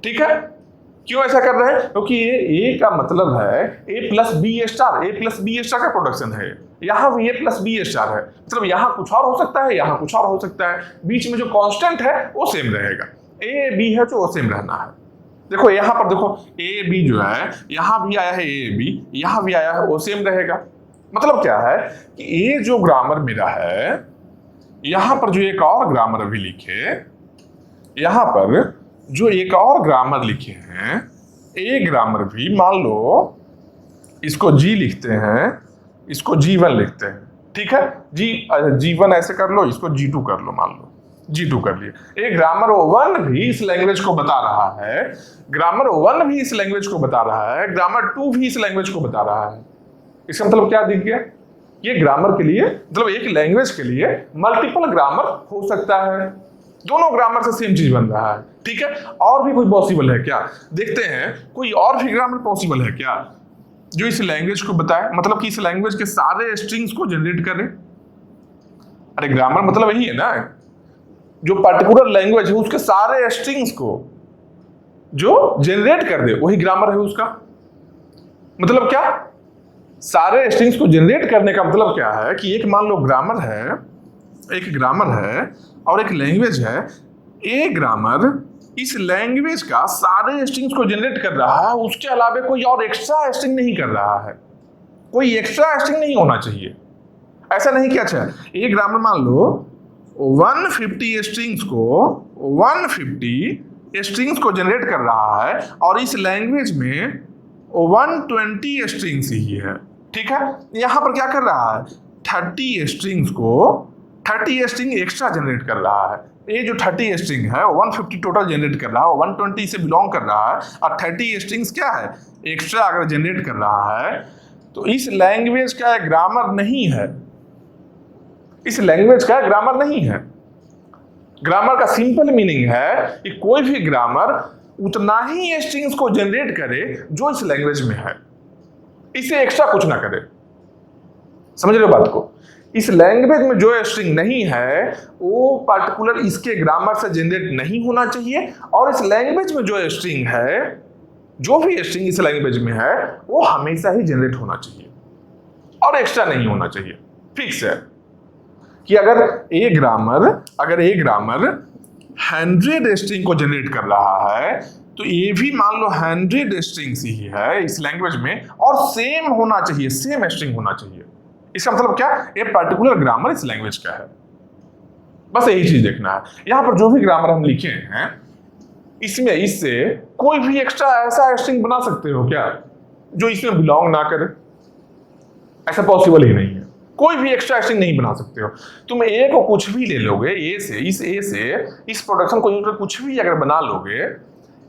ठीक है। क्यों ऐसा कर रहे हैं, क्योंकि ये ए का मतलब है ए प्लस बी स्टार, ए प्लस बी स्टार का प्रोडक्शन है, यहाँ भी ए प्लस बी स्टार है, मतलब यहाँ कुछ और हो सकता है, यहाँ कुछ और हो सकता है, बीच में जो कांस्टेंट है वो सेम रहेगा, ए बी है तो वो सेम रहना है। देखो यहाँ पर देखो ए बी जो है, यहाँ भी आया है ए बी, यहाँ भी आया है, वो सेम रहेगा। मतलब क्या है कि ए जो ग्रामर मेरा है, यहाँ पर जो एक और ग्रामर अभी लिखे, यहाँ पर जो एक और ग्रामर लिखे हैं, ए ग्रामर भी मान लो इसको जी लिखते हैं, इसको G1 लिखते हैं, ठीक है, G1 ऐसे कर लो, इसको G2 कर लो, मान लो G2 कर लिए। ए ग्रामर 1 भी इस लैंग्वेज को बता रहा है, ग्रामर 1 भी इस लैंग्वेज को बता रहा है, ग्रामर 2 भी इस लैंग्वेज को बता रहा है। इसका मतलब क्या दिख गया, ये ग्रामर के लिए, मतलब एक लैंग्वेज के लिए मल्टीपल ग्रामर हो सकता है, दोनों ग्रामर से सेम चीज बन रहा है, ठीक है। और भी कोई पॉसिबल है क्या, देखते हैं कोई और भी ग्रामर पॉसिबल है क्या जो इस लैंग्वेज को बताए, मतलब कि इस लैंग्वेज के सारे स्ट्रिंग्स को जनरेट करे। अरे ग्रामर मतलब यही है ना, जो पर्टिकुलर लैंग्वेज है उसके सारे स्ट्रिंग्स को जो जनरेट कर दे, वही ग्रामर है उसका। मतलब क्या, सारे स्ट्रिंग्स को जनरेट करने का मतलब क्या है कि एक मान लो ग्रामर है, एक ग्रामर है और एक लैंग्वेज है, ए ग्रामर इस लैंग्वेज का सारे स्ट्रिंग्स को जनरेट कर रहा है, उसके अलावा कोई और एक्स्ट्रा स्ट्रिंग नहीं कर रहा है, कोई एक्स्ट्रा स्ट्रिंग नहीं होना चाहिए। ऐसा नहीं कि अच्छा ए ग्रामर मान लो 150 स्ट्रिंग्स को 150 स्ट्रिंग्स को जनरेट कर रहा है और इस लैंग्वेज में 120 स्ट्रिंग्स ही है, ठीक है। यहां पर क्या कर रहा है, 30 स्ट्रिंग्स को 30 स्ट्रिंग एक्स्ट्रा जनरेट कर रहा है। ये जो 30 स्ट्रिंग है 150 टोटल जनरेट कर रहा है, 120 से बिलोंग कर रहा है, और 30 स्ट्रिंग्स क्या है, एक्स्ट्रा अगर जनरेट कर रहा है, तो इस लैंग्वेज का ग्रामर नहीं है, इस लैंग्वेज का ग्रामर नहीं है। ग्रामर का सिंपल मीनिंग है कि कोई भी ग्रामर उतना ही स्ट्रिंग्स को जनरेट करे जो इस लैंग्वेज में है, इसे एक्स्ट्रा कुछ ना करे। समझ रहे हो बात को, इस लैंग्वेज में जो स्ट्रिंग नहीं है वो पर्टिकुलर इसके ग्रामर से जनरेट नहीं होना चाहिए, और इस लैंग्वेज में जो स्ट्रिंग है, जो भी स्ट्रिंग इस लैंग्वेज में है वो हमेशा ही जनरेट होना चाहिए और एक्स्ट्रा नहीं होना चाहिए। फिक्स है कि अगर ए ग्रामर 100 स्ट्रिंग को जनरेट कर रहा है तो ये भी मान लो 100 स्ट्रिंग्स ही है इस लैंग्वेज में, और सेम होना चाहिए, सेम स्ट्रिंग होना चाहिए। इसका मतलब क्या, ये पर्टिकुलर ग्रामर इस लैंग्वेज का है, बस यही चीज देखना है। यहां पर जो भी ग्रामर हम लिखे हैं इसमें इससे कोई भी एक्स्ट्रा ऐसा स्ट्रिंग बना सकते हो क्या जो इसमें बिलोंग ना करे, ऐसा पॉसिबल ही नहीं है। कोई भी एक्स्ट्रा स्ट्रिंग नहीं बना सकते हो। तुम ए को कुछ भी ले लोगे, ए से इस प्रोडक्शन को यूज कर कुछ भी अगर बना लोगे,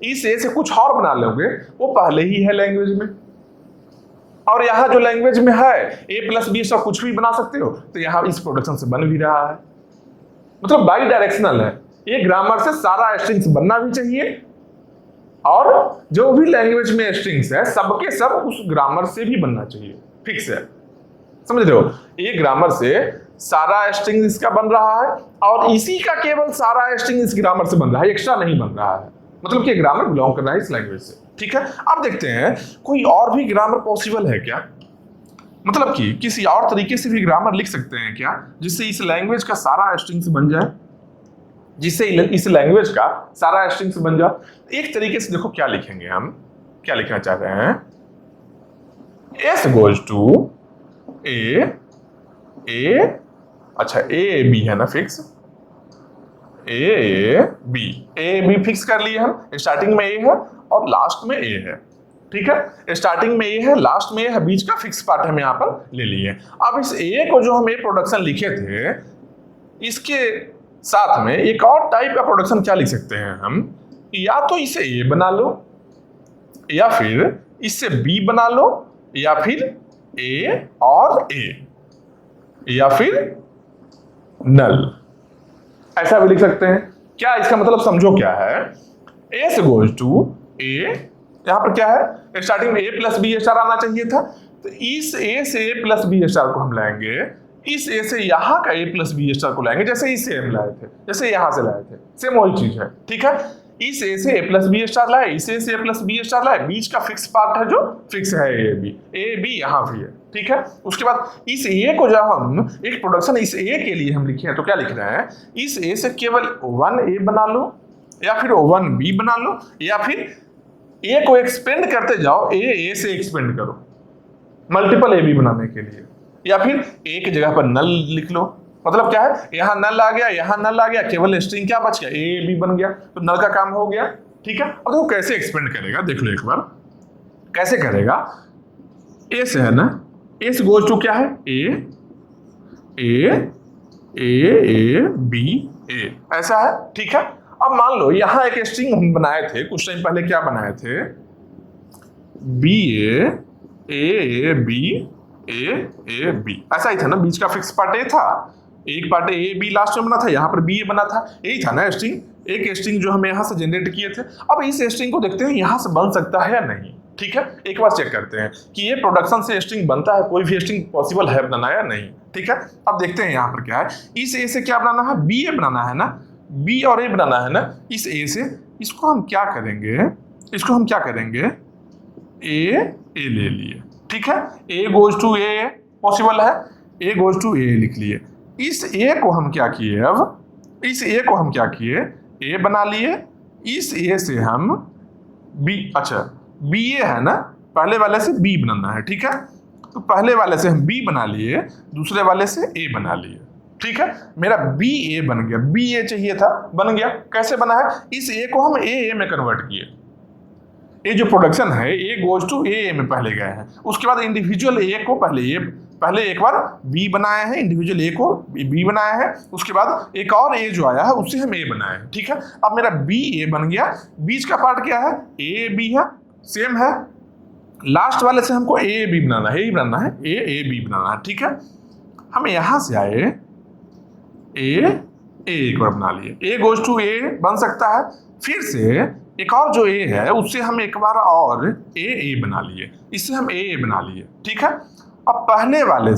इस ए से कुछ और बना लोगे, वो पहले ही है लैंग्वेज में, और यहाँ जो लैंग्वेज में है ए प्लस बी सब कुछ भी बना सकते हो, तो यहाँ इस प्रोडक्शन से बन भी रहा है, मतलब बाई डायरेक्शनल है। ये ग्रामर से सारा स्ट्रिंग्स बनना भी चाहिए और जो भी लैंग्वेज में स्ट्रिंग्स है सबके सब उस ग्रामर से भी बनना चाहिए, फिक्स है, समझ रहे हो। ये ग्रामर से सारा स्ट्रिंग इसका बन रहा है और इसी का केवल सारा स्ट्रिंग इस ग्रामर से बन रहा है, एक्स्ट्रा नहीं बन रहा है, मतलब कि ग्रामर बिलोंग कर रहा है इस लैंग्वेज से, ठीक है। अब देखते हैं कोई और भी ग्रामर पॉसिबल है क्या, मतलब कि किसी और तरीके से भी ग्रामर लिख सकते हैं क्या जिससे इस लैंग्वेज का सारा स्ट्रिंग्स बन जाए, जिससे इस लैंग्वेज का सारा स्ट्रिंग्स बन जाए। एक तरीके से देखो क्या लिखेंगे, हम क्या लिखना चाह रहे हैं, S goes to A, अच्छा A B है ना फिक्स, A B फिक्स कर लिए हम, स्टार्टिंग में A है और लास्ट में A है, ठीक है। स्टार्टिंग में A है, लास्ट में A है, बीच का फिक्स पार्ट हम यहाँ पर ले लिए। अब इस A को जो हम A प्रोडक्शन लिखे थे, इसके साथ में एक और टाइप का प्रोडक्शन क्या लिख सकते हैं हम, या तो इसे A बना लो या फिर इससे B बना लो या फिर A और A या फिर नल, ऐसा भी लिख सकते हैं। क्या इसका मतलब समझो क्या है, S goes to A, यहां पर क्या है, स्टार्टिंग में A प्लस बी स्टार आना चाहिए था, तो इस A से A प्लस बी स्टार को हम लाएंगे, इस A से यहाँ का A प्लस बी स्टार को लाएंगे, जैसे इसे हम लाए थे, जैसे यहां से लाए थे, सेम वही चीज है, ठीक है। इस A से A प्लस बी स्टार लाए, इस A से A प्लस बी स्टार लाए, बीच का फिक्स पार्ट है जो फिक्स है A B यहाँ भी है, ठीक है। उसके बाद इस A को जब हम एक प्रोडक्शन इस A के लिए हम लिखे हैं तो क्या लिख रहे हैं, इस A से केवल 1A बना लो या फिर 1B बना लो या फिर A को एक्सपेंड करते जाओ, A से एक्सपेंड करो मल्टीपल AB बनाने के लिए, या फिर A की जगह पर नल लिख लो, मतलब क्या है, यहाँ नल आ गया, यहाँ नल आ गया, केवल स्ट्रिंग क्या बच गया, A B बन गया, तो नल का काम हो गया, ठीक है। अब देखो कैसे एक्सपेंड करेगा, देख लो एक बार कैसे करेगा। A से है ना, A से गोज टू क्या है, A B A, ऐसा है, ठीक है। अब मान लो यहाँ एक स्ट्रिंग हम बनाए थे कुछ टाइम पहले, क्या बनाए थे, A B, ऐसा ही था ना, बीच का फिक्स पार्ट A था, एक पार्ट A B लास्ट में बना था, यहाँ पर B A बना था, यही था ना स्ट्रिंग, एक स्ट्रिंग जो हम यहाँ से जनरेट किए थे। अब इस स्ट्रिंग को देखते हैं यहाँ से बन सकता है या नहीं, ठीक है। एक बार चेक करते हैं कि ये प्रोडक्शन से स्ट्रिंग बनता है, कोई भी स्ट्रिंग पॉसिबल है बनाना या नहीं, ठीक है। अब देखते हैं यहाँ पर क्या है, इस A से क्या बनाना है, B A बनाना है ना, B और A बनाना है ना, इस A से इसको हम क्या करेंगे, A ले लिए, ठीक है। A goes to A possible है, A गोज टू A लिख लिए। इस A को हम क्या किए, अब इस A को हम क्या किए, A बना लिए, इस A से हम B, अच्छा BA है ना, पहले वाले से B बनाना है, ठीक है। तो पहले वाले से हम B बना लिए, दूसरे वाले से A बना लिए, ठीक है। मेरा BA बन गया, BA चाहिए था, बन गया। कैसे बना है, इस A को हम AA में कन्वर्ट किए, ये जो प्रोडक्शन है A गोज टू AA में पहले गए हैं, उसके बाद इंडिविजुअल A को पहले एक बार B बनाए हैं, इंडिविजुअल A को B बनाया है, उसके बाद एक और A जो आया है उससे हम A बनाए हैं, ठीक है। अब मेरा BA बन गया, बीच का पार्ट क्या है, AB है, सेम है, लास्ट वाले से हमको AB बनाना है, यही बनाना है, AB बनाना है, ठीक है। हम यहाँ से आए A एक बार बना लिए, A गोज टू A बन सकता है, फिर से एक और जो A है उससे हम एक बार और A बना लिए, इससे हम A बना लिए, ठीक है। अब पहले वाले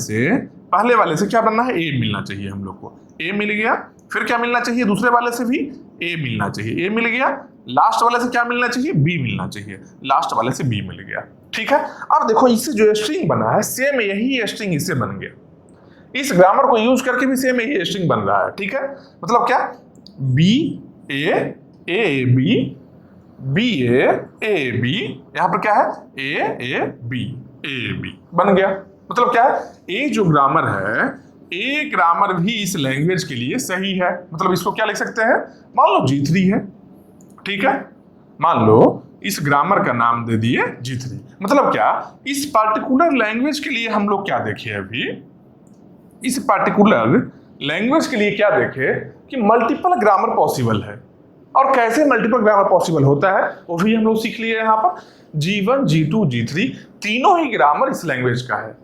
से क्या बनना है, A मिलना चाहिए हम लोग को, A मिल गया, फिर क्या मिलना चाहिए, दूसरे वाले से भी A मिलना चाहिए, A मिल गया, लास्ट वाले से क्या मिलना चाहिए, B मिलना चाहिए, लास्ट वाले से B मिल गया, ठीक है। अब देखो इससे जो स्ट्रिंग बना है सेम यही स्ट्रिंग इससे बन गया, इस ग्रामर को यूज करके भी सेम यही स्ट्रिंग बन रहा है, ठीक है। मतलब क्या, BA यहाँ पर क्या है, A B बन गया। मतलब क्या है, ये जो ग्रामर है, ए ग्रामर भी इस लैंग्वेज के लिए सही है, मतलब इसको क्या लिख सकते हैं, मान लो G3 है, ठीक है। मान लो इस ग्रामर का नाम दे दिए G3, मतलब क्या, इस पार्टिकुलर लैंग्वेज के लिए हम लोग क्या देखे अभी, इस पार्टिकुलर लैंग्वेज के लिए क्या देखे कि मल्टीपल ग्रामर पॉसिबल है, और कैसे मल्टीपल ग्रामर पॉसिबल होता है वो भी हम लोग सीख लिए यहां पर। G1, G2, G3 तीनों ही ग्रामर इस लैंग्वेज का है,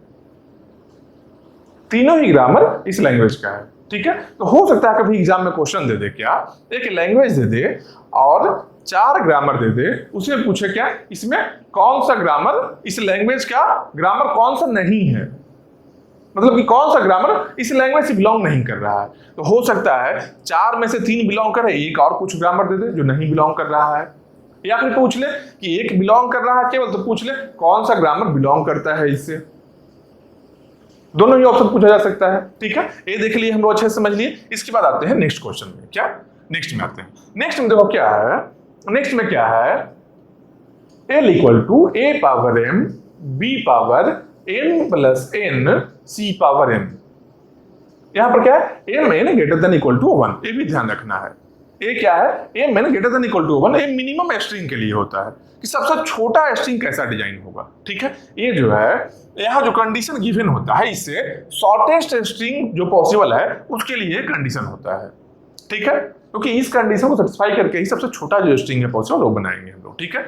तीनों ही ग्रामर इस लैंग्वेज का है। ठीक है, तो हो सकता है कभी एग्जाम में क्वेश्चन दे दे, क्या एक लैंग्वेज दे दे और 4 ग्रामर दे दे, उसमें पूछे क्या इसमें कौन सा ग्रामर इस लैंग्वेज का ग्रामर कौन सा नहीं है, मतलब कि कौन सा ग्रामर इस लैंग्वेज से बिलोंग नहीं कर रहा है। तो हो सकता है 4 में से 3 बिलोंग करे, एक और कुछ ग्रामर दे दे जो नहीं बिलोंग कर रहा है, या फिर पूछ ले कि एक बिलोंग कर रहा है केवल, तो पूछ ले कौन सा ग्रामर बिलोंग करता है इससे। दोनों ही ऑप्शन पूछा जा सकता है। ठीक है, ये देख लिए हम लोग अच्छे से समझ लिए। इसके बाद आते हैं नेक्स्ट क्वेश्चन में। क्या नेक्स्ट में आते हैं, नेक्स्ट में देखो क्या है, नेक्स्ट में क्या है, L equal to A power M B power M plus N C power M। यहां पर क्या है, M N greater than equal to 1, ये भी ध्यान रखना है। ये क्या है, M N greater than equal to 1, ये मिनिमम स्ट्रिंग के लिए होता है कि सबसे छोटा स्ट्रिंग कैसा डिजाइन होगा। ठीक है, ये जो है यहाँ जो कंडीशन गिवन होता है इससे शॉर्टेस्ट स्ट्रिंग जो पॉसिबल है उसके लिए कंडीशन होता है। ठीक है, क्योंकि इस कंडीशन को सेटिस्फाई करके ही सबसे छोटा जो स्ट्रिंग है पॉसिबल वो बनाएंगे हम लोग। ठीक है,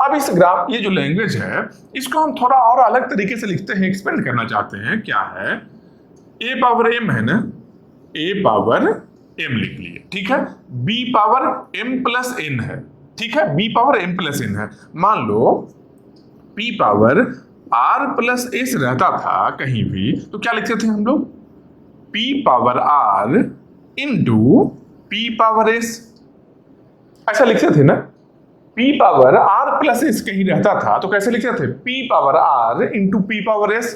अब इस ग्राफ ये जो लैंग्वेज है इसको हम थोड़ा और अलग तरीके से लिखते हैं, एक्सपेंड करना चाहते हैं। क्या है, A पावर M है ना, A पावर M लिख लिए। ठीक है, B power M plus N है। ठीक है, B power M plus N है। मान लो P power R plus S रहता था कहीं भी, तो क्या लिखते थे हम लोग, P power R into P power S, ऐसा लिखते थे ना। P power R plus S कहीं रहता था तो कैसे लिखते थे, P power R into P power S।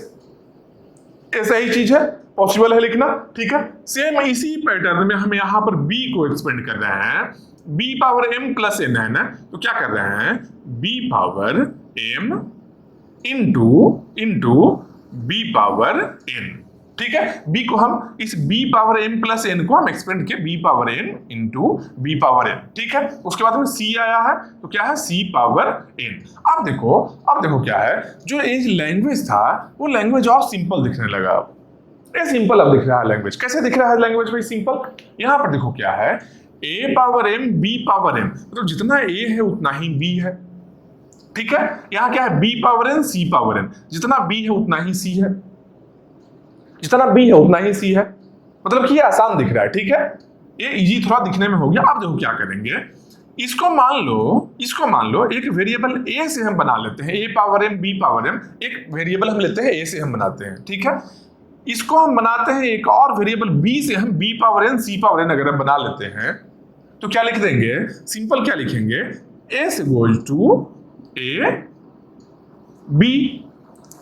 ऐसा ही चीज है, पॉसिबल है लिखना। ठीक है, सेम इसी पैटर्न में हम यहां पर B को एक्सपेंड कर रहे हैं। B power M plus N है ना, तो क्या कर रहे हैं, B power M into B power N। ठीक है, B को हम इस B power M plus N को हम एक्सपेंड किए B power N into B power N। ठीक है, उसके बाद में C आया है तो क्या है, C पावर N। अब देखो क्या है, जो एक लैंग्वेज था वो लैंग्वेज और सिंपल दिखने लगा। ये सिंपल अब दिख रहा है लैंग्वेज। कैसे दिख रहा है लैंग्वेज भाई सिंपल, यहां पर देखो क्या है, A power M B power M, मतलब जितना A है उतना ही B है। ठीक है, यहां क्या है, B power N C power N, जितना B है उतना ही C है, जितना B है उतना ही C है, मतलब कि ये आसान दिख रहा है। ठीक है, ये इजी थोड़ा दिखने में हो गया। अब देखो क्या करेंगे, इसको मान लो एक वेरिएबल A से हम बना लेते हैं, A power M B power M, एक वेरिएबल हम लेते हैं A से हम बनाते हैं। ठीक है, इसको हम बनाते हैं एक और वेरिएबल B से हम B power N C power N अगर हम बना लेते हैं तो क्या लिख देंगे, सिंपल क्या लिखेंगे, S goes to A B,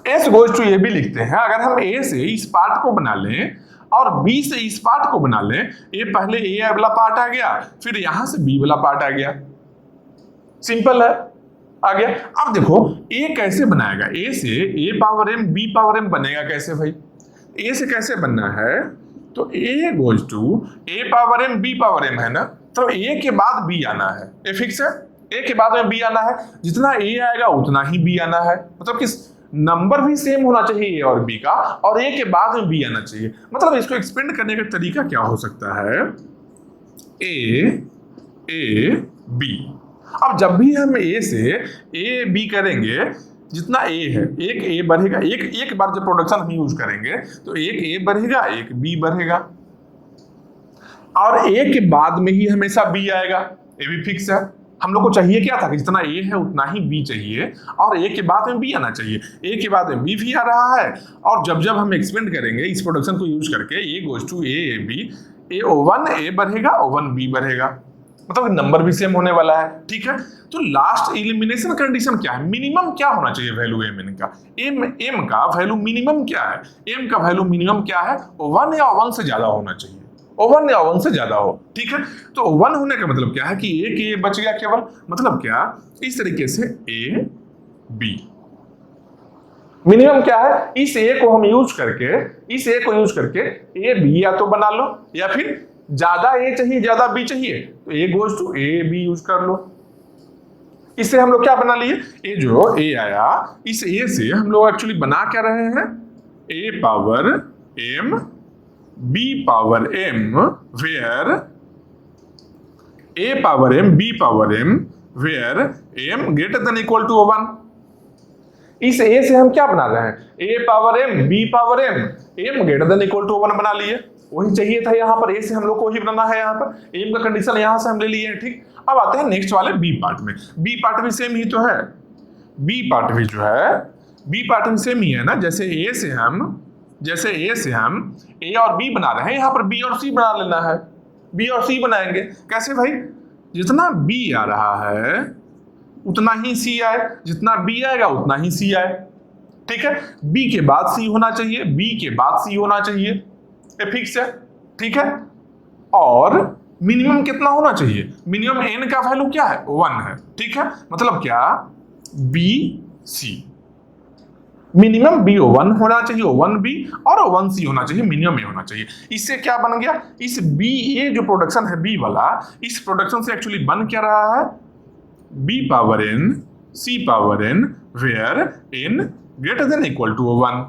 S goes to A B लिखते हैं। अगर हम A से इस पार्ट को बना लें और B से इस पार्ट को बना लें, ये पहले A वाला पार्ट आ गया, फिर यहां से B वाला पार्ट आ गया, सिंपल है, आ गया। अब देखो A कैसे बनाएगा, A से A power M B power M बनेगा कैसे भाई, A से कैसे बनना है, तो A goes to A power M B power M है ना, तो A के बाद B आना है, ये फिक्स है, A के बाद में B आना है, जितना A आएगा उतना ही B आना है, मतलब कि नंबर भी सेम होना चाहिए A और B का, और A के बाद में B आना चाहिए। मतलब इसको एक्सपेंड करने का तरीका क्या हो सकता है, A B। अब जब भी हम A से A B करेंगे, जितना A है एक A बढ़ेगा, एक बार जब प्रोडक्शन हम यूज करेंगे तो एक A बढ़ेगा एक B बढ़ेगा, और A के बाद में ही हमेशा B आएगा, ये भी फिक्स है। हम लोग को चाहिए क्या था कि जितना A है उतना ही B चाहिए, और A के बाद में B आना चाहिए, A के बाद में B भी आ रहा है, और जब हम एक्सपेंड करेंगे इस प्रोडक्शन को यूज करके, A goes to A B, A1 A बढ़ेगा O1 B बढ़ेगा, मतलब नंबर भी सेम होने वाला है। ठीक है, तो लास्ट एलिमिनेशन कंडीशन क्या है, मिनिमम क्या होना चाहिए वैल्यू M का, M का वैल्यू मिनिमम क्या है, M का वैल्यू मिनिमम क्या है, 1 या 1 से ज्यादा होना चाहिए, 1 या 1 से ज्यादा हो। ठीक है, तो 1 होने का मतलब क्या है कि एक A बच गया केवल, मतलब क्या, इस तरीके से A B। मिनिमम क्या है, इस A को हम यूज करके A B या तो बना लो, या फिर ज्यादा A चाहिए ज्यादा B चाहिए तो A goes to A B use कर लो। इससे हम लोग क्या बना लिए, ये जो A आया इस A से हम लोग एक्चुअली बना क्या रहे हैं, A power M B power M where a power m b power m where m greater than equal to 1। इस a से हम क्या बना रहे हैं, a power m b power m m greater than equal to 1 बना लिए। वही चाहिए था यहाँ पर, a से हम लोग को वही बनाना है। यहाँ पर m का कंडीशन यहाँ से हम ले लिए हैं, ठीक। अब आते हैं नेक्स्ट वाले b पार्ट में। b पार्ट भी सेम ही तो है, b पार्ट भी जो है b पार्ट में सेम ही है ना। जैसे a से हम a और b बना रहे हैं, यहाँ पर b और c बना लेना है। b और c बनाएंगे कैसे भाई, जितना b आ रहा है उतना ही c आए, जितना b आएगा उतना ही c आए, ठीक है। b के बाद c होना चाहिए, b के बाद c होना चाहिए, ये फिक्स है, ठीक है। और मिनिमम कितना होना चाहिए, मिनिमम n का वैल्यू क्या है, 1 है, ठीक है। मतलब क्या, b c मिनिमम b 1 होना चाहिए, 1 b और 1 c होना चाहिए, मिनिमम ए होना चाहिए। इससे क्या बन गया, इस b ये जो प्रोडक्शन है b वाला, इस प्रोडक्शन से एक्चुअली बन क्या रहा है, b power n c power n where n greater than equal to 1,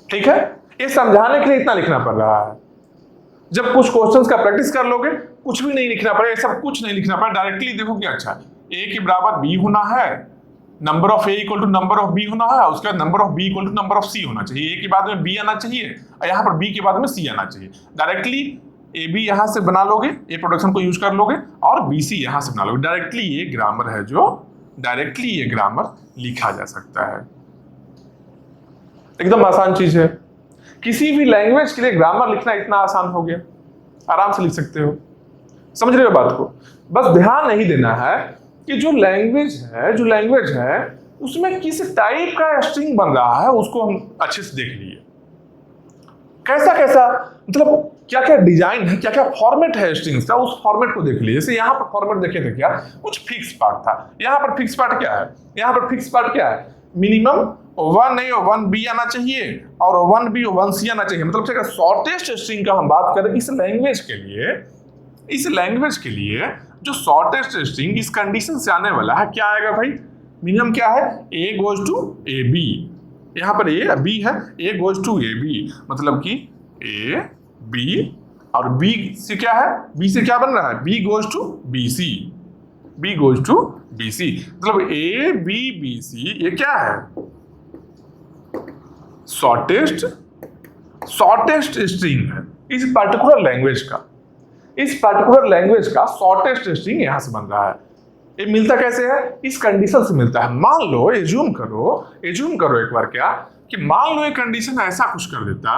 ठीक है। ये समझाने के लिए इतना लिखना पड़ रहा है। जब कुछ क्वेश्चंस का प्रैक्टिस कर लोगे, कुछ भी नहीं लिखना पड़ेगा, सब कुछ नहीं लिखना पड़ेगा, डायरेक्टली देखो क्या अच्छा, a के बराबर b होना है, number of a equal to number of b होना है, उसके बाद number of b equal to number of c होना चाहिए। a के बाद में b आना चाहिए और यहाँ पर b के बाद में c आना चाहिए। डायरेक्टली ए बी यहाँ से बना लोगे, ए प्रोडक्शन को यूज कर लोगे और बी सी यहाँ से बना लोगे। डायरेक्टली ये ग्रामर है जो डायरेक्टली ये ग्रामर लिखा जा सकता है, एकदम आसान चीज है। किसी भी लैंग्वेज के लिए ग्रामर लिखना इतना आसान हो गया, आराम से लिख सकते हो। समझ रहे हो बात को। बस ध्यान नहीं देना है कि जो लैंग्वेज है उसमें किस टाइप का स्ट्रिंग बन रहा है, उसको हम अच्छे से देख लिए। कैसा मतलब क्या क्या डिजाइन है, क्या क्या फॉर्मेट है स्ट्रिंग्स का, उस फॉर्मेट को देख लिए। जैसे यहाँ पर फॉर्मेट देखे थे, क्या कुछ फिक्स पार्ट था, यहाँ पर फिक्स पार्ट क्या है, यहाँ पर फिक्स पार्ट क्या है, मिनिमम 1 बी आना चाहिए और 1 बी 1 सी आना चाहिए। मतलब शॉर्टेस्ट स्ट्रिंग का हम बात करें इस लैंग्वेज के लिए जो शॉर्टेस्ट स्ट्रिंग इस कंडीशन से आने वाला है, क्या आएगा भाई, मिनिमम क्या है, a goes to A b. यहाँ पर a b है, a goes to A B, मतलब कि a b और b से क्या है, b से क्या बन रहा है, b goes to B c, b goes to B c. मतलब a b b c ये क्या है, शॉर्टेस्ट स्ट्रिंग है इस पर्टिकुलर लैंग्वेज का शॉर्टेस्ट स्ट्रिंग यहां से बन रहा है। ये मिलता कैसे है, इस कंडीशन से मिलता है। मान लो एज्यूम करो एक बार क्या, कि मान लो एक कंडीशन ऐसा कुछ कर देता,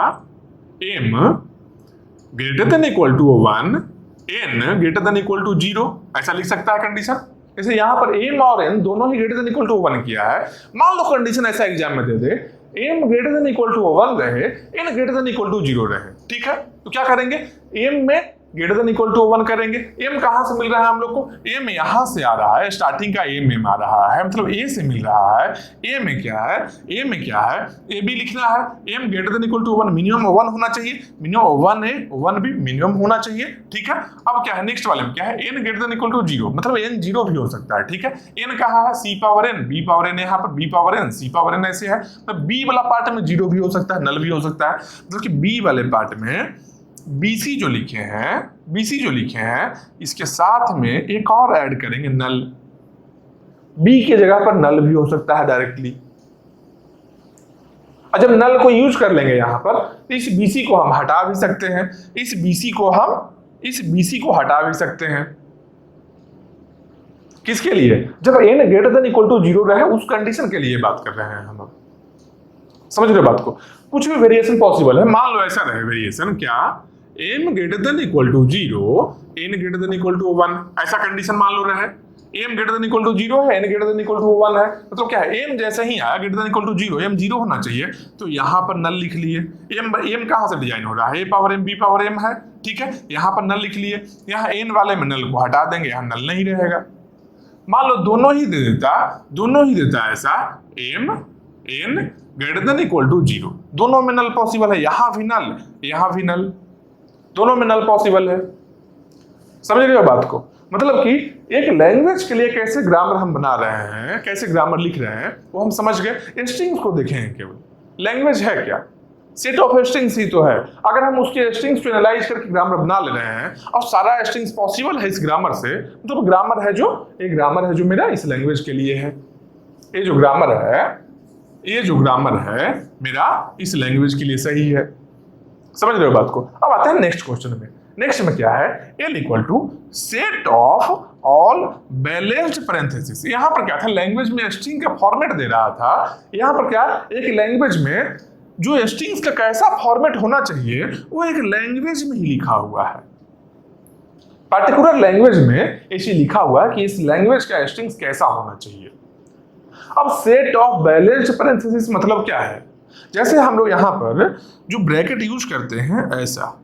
m greater than equal to 1 n greater than equal to 0, ऐसा लिख सकता है कंडीशन। जैसे यहाँ पर m और n दोनों ही ग्रेटर देन इक्वल टू 1 किया है। मान लो कंडीशन ऐसा एग्जाम में दे दे, m greater than equal to 1 रहे, n greater than equal to 0 रहे, ठीक है। तो क्या करेंगे, m में ग्रेटर देन इक्वल टू 1 करेंगे। m कहां से मिल रहा है हम लोग को, m यहां से आ रहा है, स्टार्टिंग का m आ रहा है, मतलब a से मिल रहा है। a में क्या है, a b लिखना है। m greater than equal to 1, minimum 1 होना चाहिए, मिनिमम 1 a 1 b मिनिमम होना चाहिए, ठीक है। अब क्या है नेक्स्ट वाले में क्या है, n greater than equal to 0, मतलब n 0 भी हो सकता है, ठीक है। n कहाँ है, c power n b power n, यहाँ पर b power n c power n ऐसे है। मतलब b वाला पार्ट में 0 भी हो सकता है, नल भी हो सकता है। मतलब कि b वाले पार्ट में BC जो लिखे हैं इसके साथ में एक और ऐड करेंगे नल, B के जगह पर नल भी हो सकता है डायरेक्टली। और जब नल को यूज कर लेंगे यहाँ पर, तो इस BC को हम हटा भी सकते हैं, इस BC को हटा भी सकते हैं। किसके लिए, जब n greater than equal to 0 रहे, उस कंडीशन के लिए बात कर रहे हैं हम। समझ रहे बात को। कुछ भी वेरिएशन पॉसिबल है। मान लो ऐसा रहे वेरिएशन, क्या m greater than equal to 0 n greater than equal to 1, ऐसा कंडीशन मान लो रहे। m greater than equal to 0 है, n greater than equal to 1 है, मतलब क्या है, m जैसे ही आया greater than equal to 0, m 0 होना चाहिए, तो यहाँ पर नल लिख लिए। m कहाँ से डिजाइन हो रहा है, a power m b power m है, ठीक है। यहाँ पर नल लिख लिए, यहाँ n वाले में नल को हटा देंगे, यहाँ नल नहीं रहेगा। मान लो दोनों ही दे देता ऐसा, m n greater than equal to 0, दोनों में नल पॉसिबल है, यहाँ भी नल, दोनों में नल पॉसिबल है। समझ रहे हो बात को। मतलब कि एक लैंग्वेज के लिए कैसे ग्रामर हम बना रहे हैं, कैसे ग्रामर लिख रहे हैं, वो हम समझ गए। स्ट्रिंग्स को देखें केवल, लैंग्वेज है क्या, सेट ऑफ स्ट्रिंग्स ही तो है। अगर हम उसके स्ट्रिंग्स को एनालाइज करके ग्रामर बना ले रहे हैं और सारा स्ट्रिंग्स पॉसिबल है इस ग्रामर से, तो ग्रामर है जो एक ग्रामर है जो मेरा इस लैंग्वेज के लिए है। ये जो ग्रामर है मेरा इस लैंग्वेज के लिए सही है। समझ रहे हो बात को? अब आते हैं नेक्स्ट क्वेश्चन में। नेक्स्ट में क्या है, L equal to set of all balanced parenthesis. यहां पर क्या था, लैंग्वेज में स्ट्रिंग का फॉर्मेट दे रहा था। यहां पर क्या, एक लैंग्वेज में जो स्ट्रिंग्स का कैसा फॉर्मेट होना चाहिए वो एक लैंग्वेज में ही लिखा हुआ है। पार्टिकुलर लैंग्वेज में ऐसे लिखा हुआ है कि इस लैंग्वेज का स्ट्रिंग्स कैसा होना चाहिए। अब सेट ऑफ बैलेंस्ड पैरेंथेसिस मतलब क्या है, जैसे हम लोग यहां पर जो ब्रैकेट यूज करते हैं, ऐसा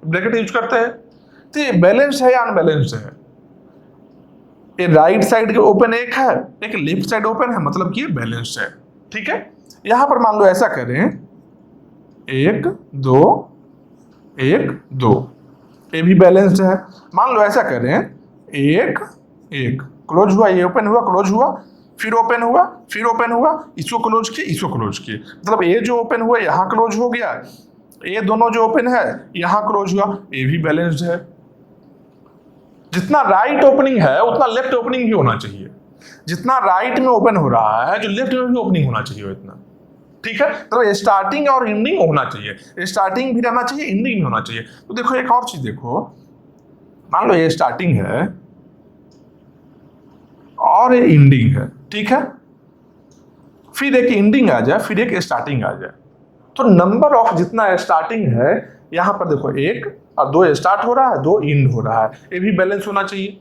ब्रैकेट यूज करते हैं तो ये बैलेंस्ड है या अनबैलेंस्ड है? ये राइट साइड के ओपन एक है, एक लेफ्ट साइड ओपन है, मतलब कि ये बैलेंस्ड है। ठीक है, यहां पर मान लो ऐसा करें 1 2 1 2, ये भी बैलेंस्ड है। मान लो ऐसा करें 1 1, क्लोज हुआ, ये ओपन हुआ, क्लोज हुआ, फिर ओपन हुआ, फिर ओपन हुआ, इसको क्लोज किए, इसको क्लोज किए, मतलब ये जो ओपन हुआ यहां क्लोज हो गया, ये दोनों जो ओपन है यहां क्लोज हुआ, ये भी बैलेंस्ड है। जितना राइट ओपनिंग है उतना लेफ्ट ओपनिंग भी होना चाहिए। जितना राइट में ओपन हो रहा है जो लेफ्ट में भी ओपनिंग होना चाहिए इतना। ठीक है, तो स्टार्टिंग और एंडिंग होना चाहिए, स्टार्टिंग भी रहना चाहिए, एंडिंग भी होना चाहिए। तो देखो एक और चीज देखो, मान लो ये स्टार्टिंग है और ये एंडिंग है। ठीक है, फिर एक एंडिंग आ जाए, फिर एक स्टार्टिंग आ जाए, तो नंबर ऑफ जितना स्टार्टिंग है यहां पर देखो 1 और 2 स्टार्ट हो रहा है, 2 एंड हो रहा है, ये भी बैलेंस होना चाहिए।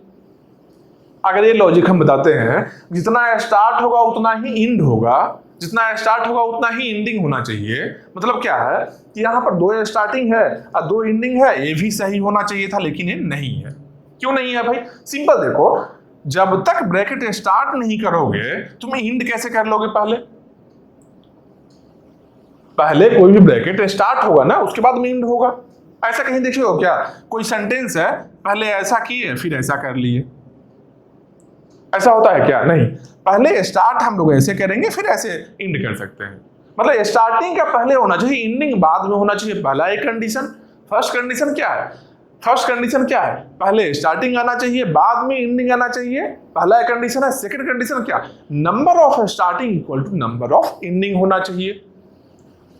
अगर ये लॉजिक हम बताते हैं जितना स्टार्ट होगा उतना ही एंड होगा, जितना स्टार्ट होगा उतना ही एंडिंग होना चाहिए, मतलब क्या है कि यहाँ पर 2 स्टार्टिंग है और 2 एंडिंग है, ये भी सही होना चाहिए था, लेकिन ये नहीं है। क्यों नहीं है भाई? सिंपल देखो, जब तक ब्रैकेट स्टार्ट नहीं करोगे तुम एंड कैसे कर लोगे? पहले कोई भी ब्रैकेट स्टार्ट होगा ना, उसके बाद में एंड होगा। ऐसा कहीं देखे हो क्या? कोई सेंटेंस है, पहले ऐसा किए फिर ऐसा कर लिए, ऐसा होता है क्या? नहीं, पहले स्टार्ट हम लोग ऐसे करेंगे फिर ऐसे एंड कर सकते हैं। मतलब स्टार्टिंग का पहले होना चाहिए, एंडिंग बाद में होना चाहिए। पहला एक कंडीशन। फर्स्ट कंडीशन क्या है? फर्स्ट कंडीशन क्या है? पहले स्टार्टिंग आना चाहिए, बाद में एंडिंग आना चाहिए, पहला एक कंडीशन है। सेकंड कंडीशन क्या? Number of starting equal to number of ending होना चाहिए।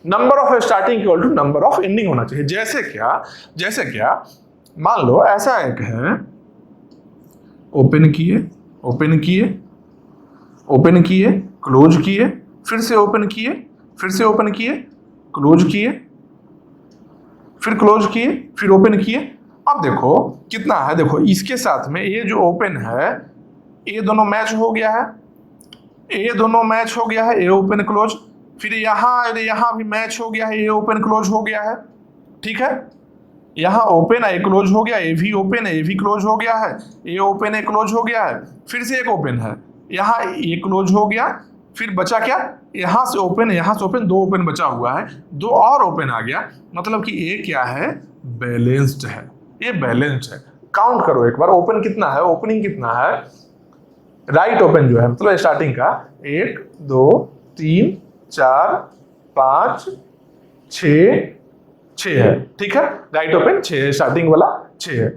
Number of starting equal to number of ending होना चाहिए। जैसे क्या मान लो ऐसा एक है, ओपन किए, ओपन किए, ओपन किए, क्लोज किए, फिर से ओपन किए, फिर से ओपन किए, क्लोज किए, फिर क्लोज किए, फिर ओपन किए। अब देखो कितना है, देखो इसके साथ में ये जो ओपन है ये दोनों मैच हो गया है, ये दोनों मैच हो गया है, ये ओपन क्लोज, फिर यहाँ भी मैच हो गया है, ये ओपन क्लोज हो गया है। ठीक है, यहाँ ओपन है, ये क्लोज हो गया, ये भी ओपन है, ये भी क्लोज हो गया है, ये ओपन है, क्लोज हो गया है, फिर से एक ओपन है, यहाँ ये क्लोज हो गया, फिर बचा क्या? यहाँ से ओपन, यहाँ से ओपन, 2 ओपन बचा हुआ है, 2 और ओपन आ गया, मतलब कि ये क्या है? बैलेंस्ड है। ये बैलेंस्ड है। काउंट करो एक बार, ओपन कितना है, ओपनिंग कितना है, राइट ओपन जो है मतलब स्टार्टिंग का 1 2 3 4 5 6 है। ठीक है, राइट ओपन 6 है, स्टार्टिंग वाला 6 है।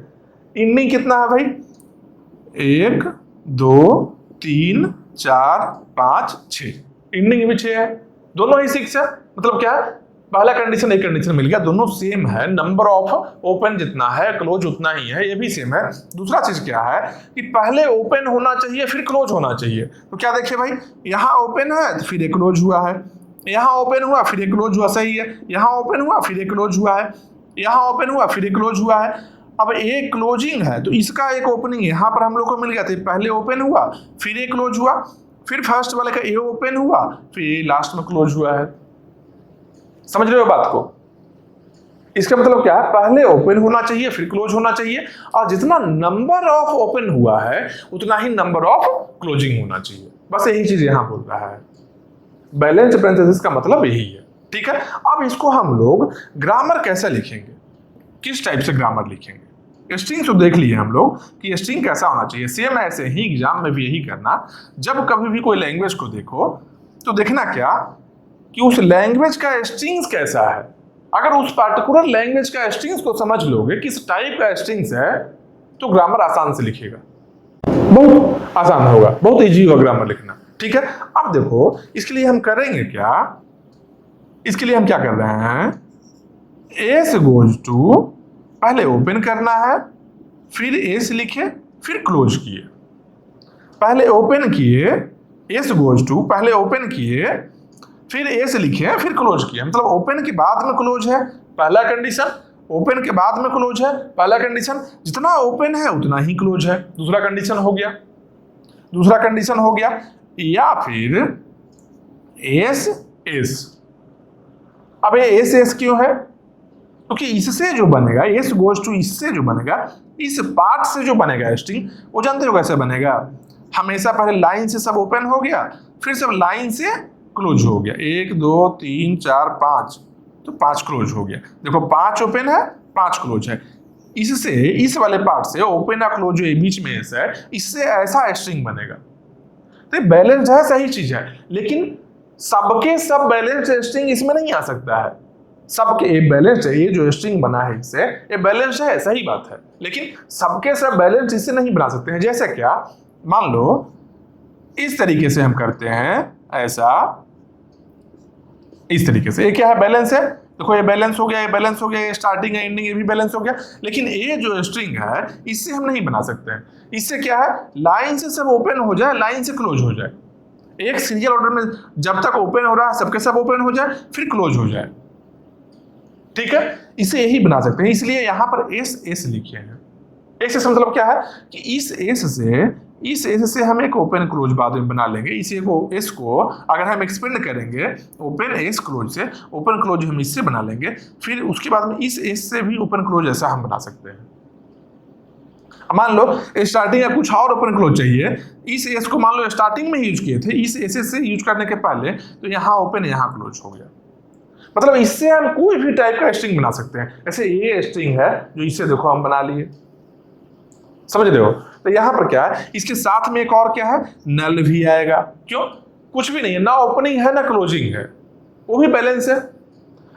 एंडिंग कितना है भाई? 1 2 3 4 5 6, एंडिंग भी 6 है, दोनों ही 6 है। मतलब क्या है? पहला कंडीशन एक कंडीशन मिल गया, दोनों सेम है, नंबर ऑफ ओपन जितना है क्लोज उतना ही है, ये भी सेम है। दूसरा चीज क्या है कि पहले ओपन होना चाहिए फिर क्लोज होना चाहिए। तो क्या देखिए भाई, यहाँ ओपन है फिर एक क्लोज हुआ है, यहाँ ओपन हुआ फिर एक क्लोज हुआ, सही है, यहाँ ओपन हुआ फिर एक क्लोज हुआ है, यहाँ ओपन हुआ फिर एक क्लोज हुआ है। अब एक क्लोजिंग है तो इसका एक ओपनिंग यहाँ पर हम लोग को मिल गया था, पहले ओपन हुआ फिर एक क्लोज हुआ, फिर फर्स्ट वाले का ये ओपन हुआ फिर ये लास्ट में क्लोज हुआ है। समझ रहे हो बात को? इसका मतलब क्या है? पहले ओपन होना चाहिए फिर क्लोज होना चाहिए, और जितना नंबर ऑफ ओपन हुआ है उतना ही नंबर ऑफ क्लोजिंग होना चाहिए। बस यही चीज यहां बोल रहा है। बैलेंस्ड पैरेंथेसिस का मतलब यही है। ठीक है, अब इसको हम लोग ग्रामर कैसे लिखेंगे, किस टाइप से ग्रामर लिखेंगे? स्ट्रिंग तो देख लिए हम लोग कि स्ट्रिंग कैसा होना चाहिए। सेम ऐसे ही एग्जाम में भी यही करना, जब कभी भी कोई लैंग्वेज को देखो तो देखना क्या कि उस लैंग्वेज का स्ट्रिंग्स कैसा है, अगर उस पार्टिकुलर लैंग्वेज का स्ट्रिंग्स को समझ लोगे किस टाइप का स्ट्रिंग्स है, तो ग्रामर आसान से लिखेगा, बहुत आसान होगा, बहुत इजी होगा ग्रामर लिखना। ठीक है, अब देखो इसके लिए हम करेंगे क्या, इसके लिए हम क्या कर रहे हैं, एस गोज टू पहले ओपन करना है, फिर एस लिखे, फिर क्लोज किए, पहले ओपन किए, एस गोज टू पहले ओपन किए, फिर एस लिखे, फिर क्लोज किए, मतलब ओपन के बाद में क्लोज है पहला कंडीशन, ओपन के बाद में क्लोज है पहला कंडीशन, जितना ओपन है उतना ही क्लोज है दूसरा कंडीशन हो गया, दूसरा कंडीशन हो गया। या फिर एस एस, अब ये एस एस क्यों है, क्योंकि इससे जो बनेगा, एस गोज टू इससे जो बनेगा, इस पार्ट से जो बनेगा स्ट्रिंग, वो जानते हो कैसे बनेगा, हमेशा पहले लाइन से सब ओपन हो गया, फिर सब लाइन से क्लोज हो गया, 1 2 3 4 5, तो 5 क्लोज हो गया। देखो 5 ओपन है 5 क्लोज है, इससे इस वाले पार्ट से ओपन या क्लोज जो बीच में एस है, इससे ऐसा स्ट्रिंग बनेगा। तो बैलेंस है, सही चीज है, लेकिन सबके सब बैलेंस स्ट्रिंग इसमें नहीं आ सकता है, सबके ये बैलेंस है, ये जो स्ट्रिंग बना है इससे ये बैलेंस है, सही बात है, लेकिन सबके सब बैलेंस इससे नहीं बना सकते हैं। जैसे क्या, मान लो इस तरीके से हम करते हैं, ऐसा इस तरीके से, ये क्या है, बैलेंस है, देखो ये बैलेंस हो गया, ये बैलेंस हो गया, ये स्टार्टिंग है एंडिंग ये भी बैलेंस हो गया, लेकिन ये जो स्ट्रिंग है इससे हम नहीं बना सकते हैं। इससे क्या है, लाइन से सब ओपन हो जाए, लाइन से क्लोज हो जाए, एक सीरियल ऑर्डर में जब तक ओपन हो रहा है सबके सब ओपन हो जाए, फिर क्लोज हो जाए। ठीक है, इसे यही बना सकते हैं, इसलिए यहां पर एस एस लिखे हैं। एस एस मतलब क्या है कि इस एस से हम एक ओपन क्लोज बाद में बना लेंगे, इसी को एस को अगर हम एक्सपेंड करेंगे ओपन एस क्लोज से, ओपन क्लोज हम इससे बना लेंगे, फिर उसके बाद में इस एस से भी ओपन क्लोज ऐसा हम बना सकते हैं। मान लो स्टार्टिंग या कुछ और ओपन क्लोज चाहिए, इस एस को मान लो स्टार्टिंग में यूज किए थे, इस एस से यूज करने के पहले, तो यहाँ ओपन यहाँ क्लोज हो गया, मतलब इससे हम कोई भी टाइप का स्ट्रिंग बना सकते हैं। ऐसे ये स्ट्रिंग है जो इससे देखो हम बना लिए, समझ रहे हो। तो यहां पर क्या है, इसके साथ में एक और क्या है, नल भी आएगा, क्यों, कुछ भी नहीं है, ना ओपनिंग है ना क्लोजिंग है, वो भी बैलेंस है,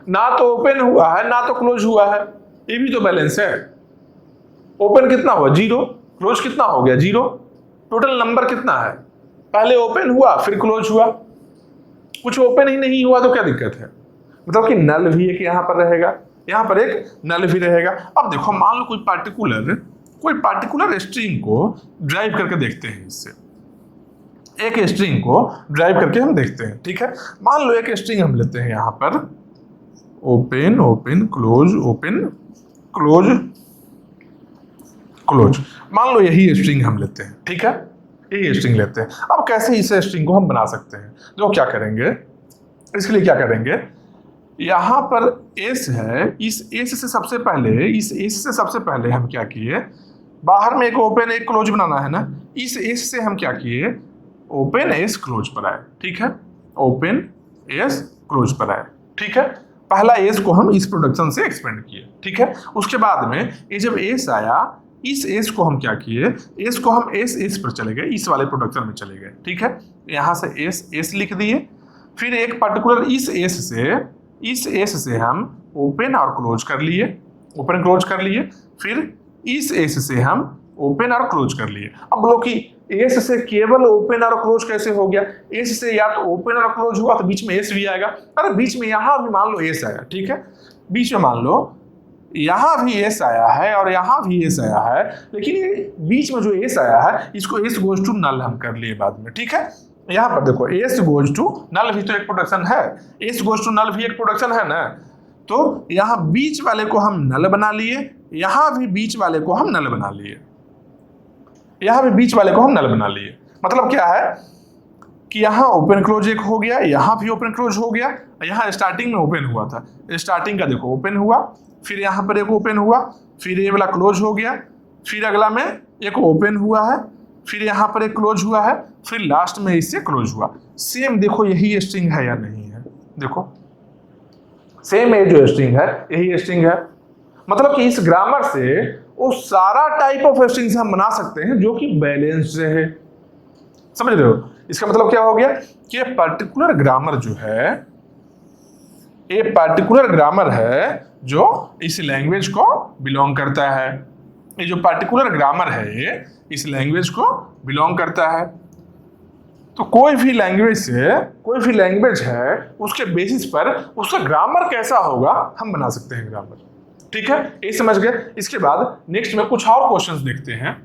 ना तो ओपन हुआ है ना तो क्लोज हुआ है, ये भी तो बैलेंस है। ओपन कितना हुआ 0, क्लोज कितना हो गया 0, टोटल नंबर कितना है, पहले ओपन हुआ फिर क्लोज हुआ, कुछ ओपन ही नहीं हुआ तो क्या दिक्कत है, मतलब कि नल भी एक यहां पर रहेगा, यहां पर एक नल भी रहेगा। अब देखो मान लो कोई पार्टिकुलर स्ट्रिंग को ड्राइव करके देखते हैं, इससे एक स्ट्रिंग को ड्राइव करके हम देखते हैं। ठीक है, मान लो एक स्ट्रिंग हम लेते हैं यहां पर open open close open close close, मान लो यही स्ट्रिंग हम लेते हैं। ठीक है, यही स्ट्रिंग लेते हैं। अब कैसे इस स्ट्रिंग को हम बना सकते हैं, जो क्या करेंगे, इसके लिए क्या करेंगे, यहां पर एस है, इस एस से सबसे पहले, इस एस से सबसे पहले हम क्या किए, बाहर में एक ओपन एक क्लोज बनाना है ना, इस एस से हम क्या किए, ओपन एस क्लोज पर आए। ठीक है, ओपन एस क्लोज पर आए। ठीक है, पहला एस को हम इस प्रोडक्शन से एक्सपेंड किए। ठीक है, उसके बाद में ये जब एस आया, इस एस को हम क्या किए, एस को हम एस एस पर चले गए, इस वाले प्रोडक्शन में चले गए। ठीक है, यहां से एस एस लिख दिए, फिर एक पर्टिकुलर इस एस से हम ओपन और क्लोज कर लिए, ओपन क्लोज कर लिए, फिर इस एस से हम ओपन और क्लोज कर लिए। अब बोलो कि एस से केवल ओपन और क्लोज कैसे हो गया, एस से या तो ओपन और क्लोज हुआ तो बीच में एस भी आएगा, अरे बीच में यहां भी मान लो एस आया। ठीक है, बीच में मान लो यहां भी एस आया है और यहां भी एस आया है, लेकिन ये बीच में जो एस आया है इसको एस गोज टू नल हम कर लिए बाद में। ठीक है, यहां पर देखो एस गोज टू नल भी तो एक प्रोडक्शन है, एस गोज टू नल भी एक प्रोडक्शन है ना, तो यहां बीच वाले को हम नल बना लिए, यहां भी बीच वाले को हम नल बना लिए, यहां भी बीच वाले को हम नल बना लिए। मतलब क्या है कि यहां ओपन क्लोज एक हो गया, यहां भी ओपन क्लोज हो गया, यहां स्टार्टिंग में ओपन हुआ था, स्टार्टिंग का देखो ओपन हुआ, फिर यहां पर एक ओपन हुआ, फिर ये वाला क्लोज हो गया, फिर अगला में एक ओपन हुआ है, फिर यहां पर एक क्लोज हुआ है, फिर लास्ट में इससे क्लोज हुआ। सेम देखो यही स्ट्रिंग है या नहीं है, देखो सेम ये जो स्ट्रिंग है यही स्ट्रिंग है। मतलब कि इस ग्रामर से वो सारा टाइप ऑफ स्ट्रिंग्स हम बना सकते हैं जो कि बैलेंस्ड है। समझ रहे हो, इसका मतलब क्या हो गया कि पर्टिकुलर ग्रामर जो है ए पार्टिकुलर ग्रामर है जो इस लैंग्वेज को बिलोंग करता है। ये जो पार्टिकुलर ग्रामर है ये इस लैंग्वेज को बिलोंग करता है। तो कोई भी लैंग्वेज है उसके बेसिस पर उसका ग्रामर कैसा होगा हम बना सकते हैं ग्रामर। ठीक है, ये समझ गए। इसके बाद नेक्स्ट में कुछ और क्वेश्चंस देखते हैं।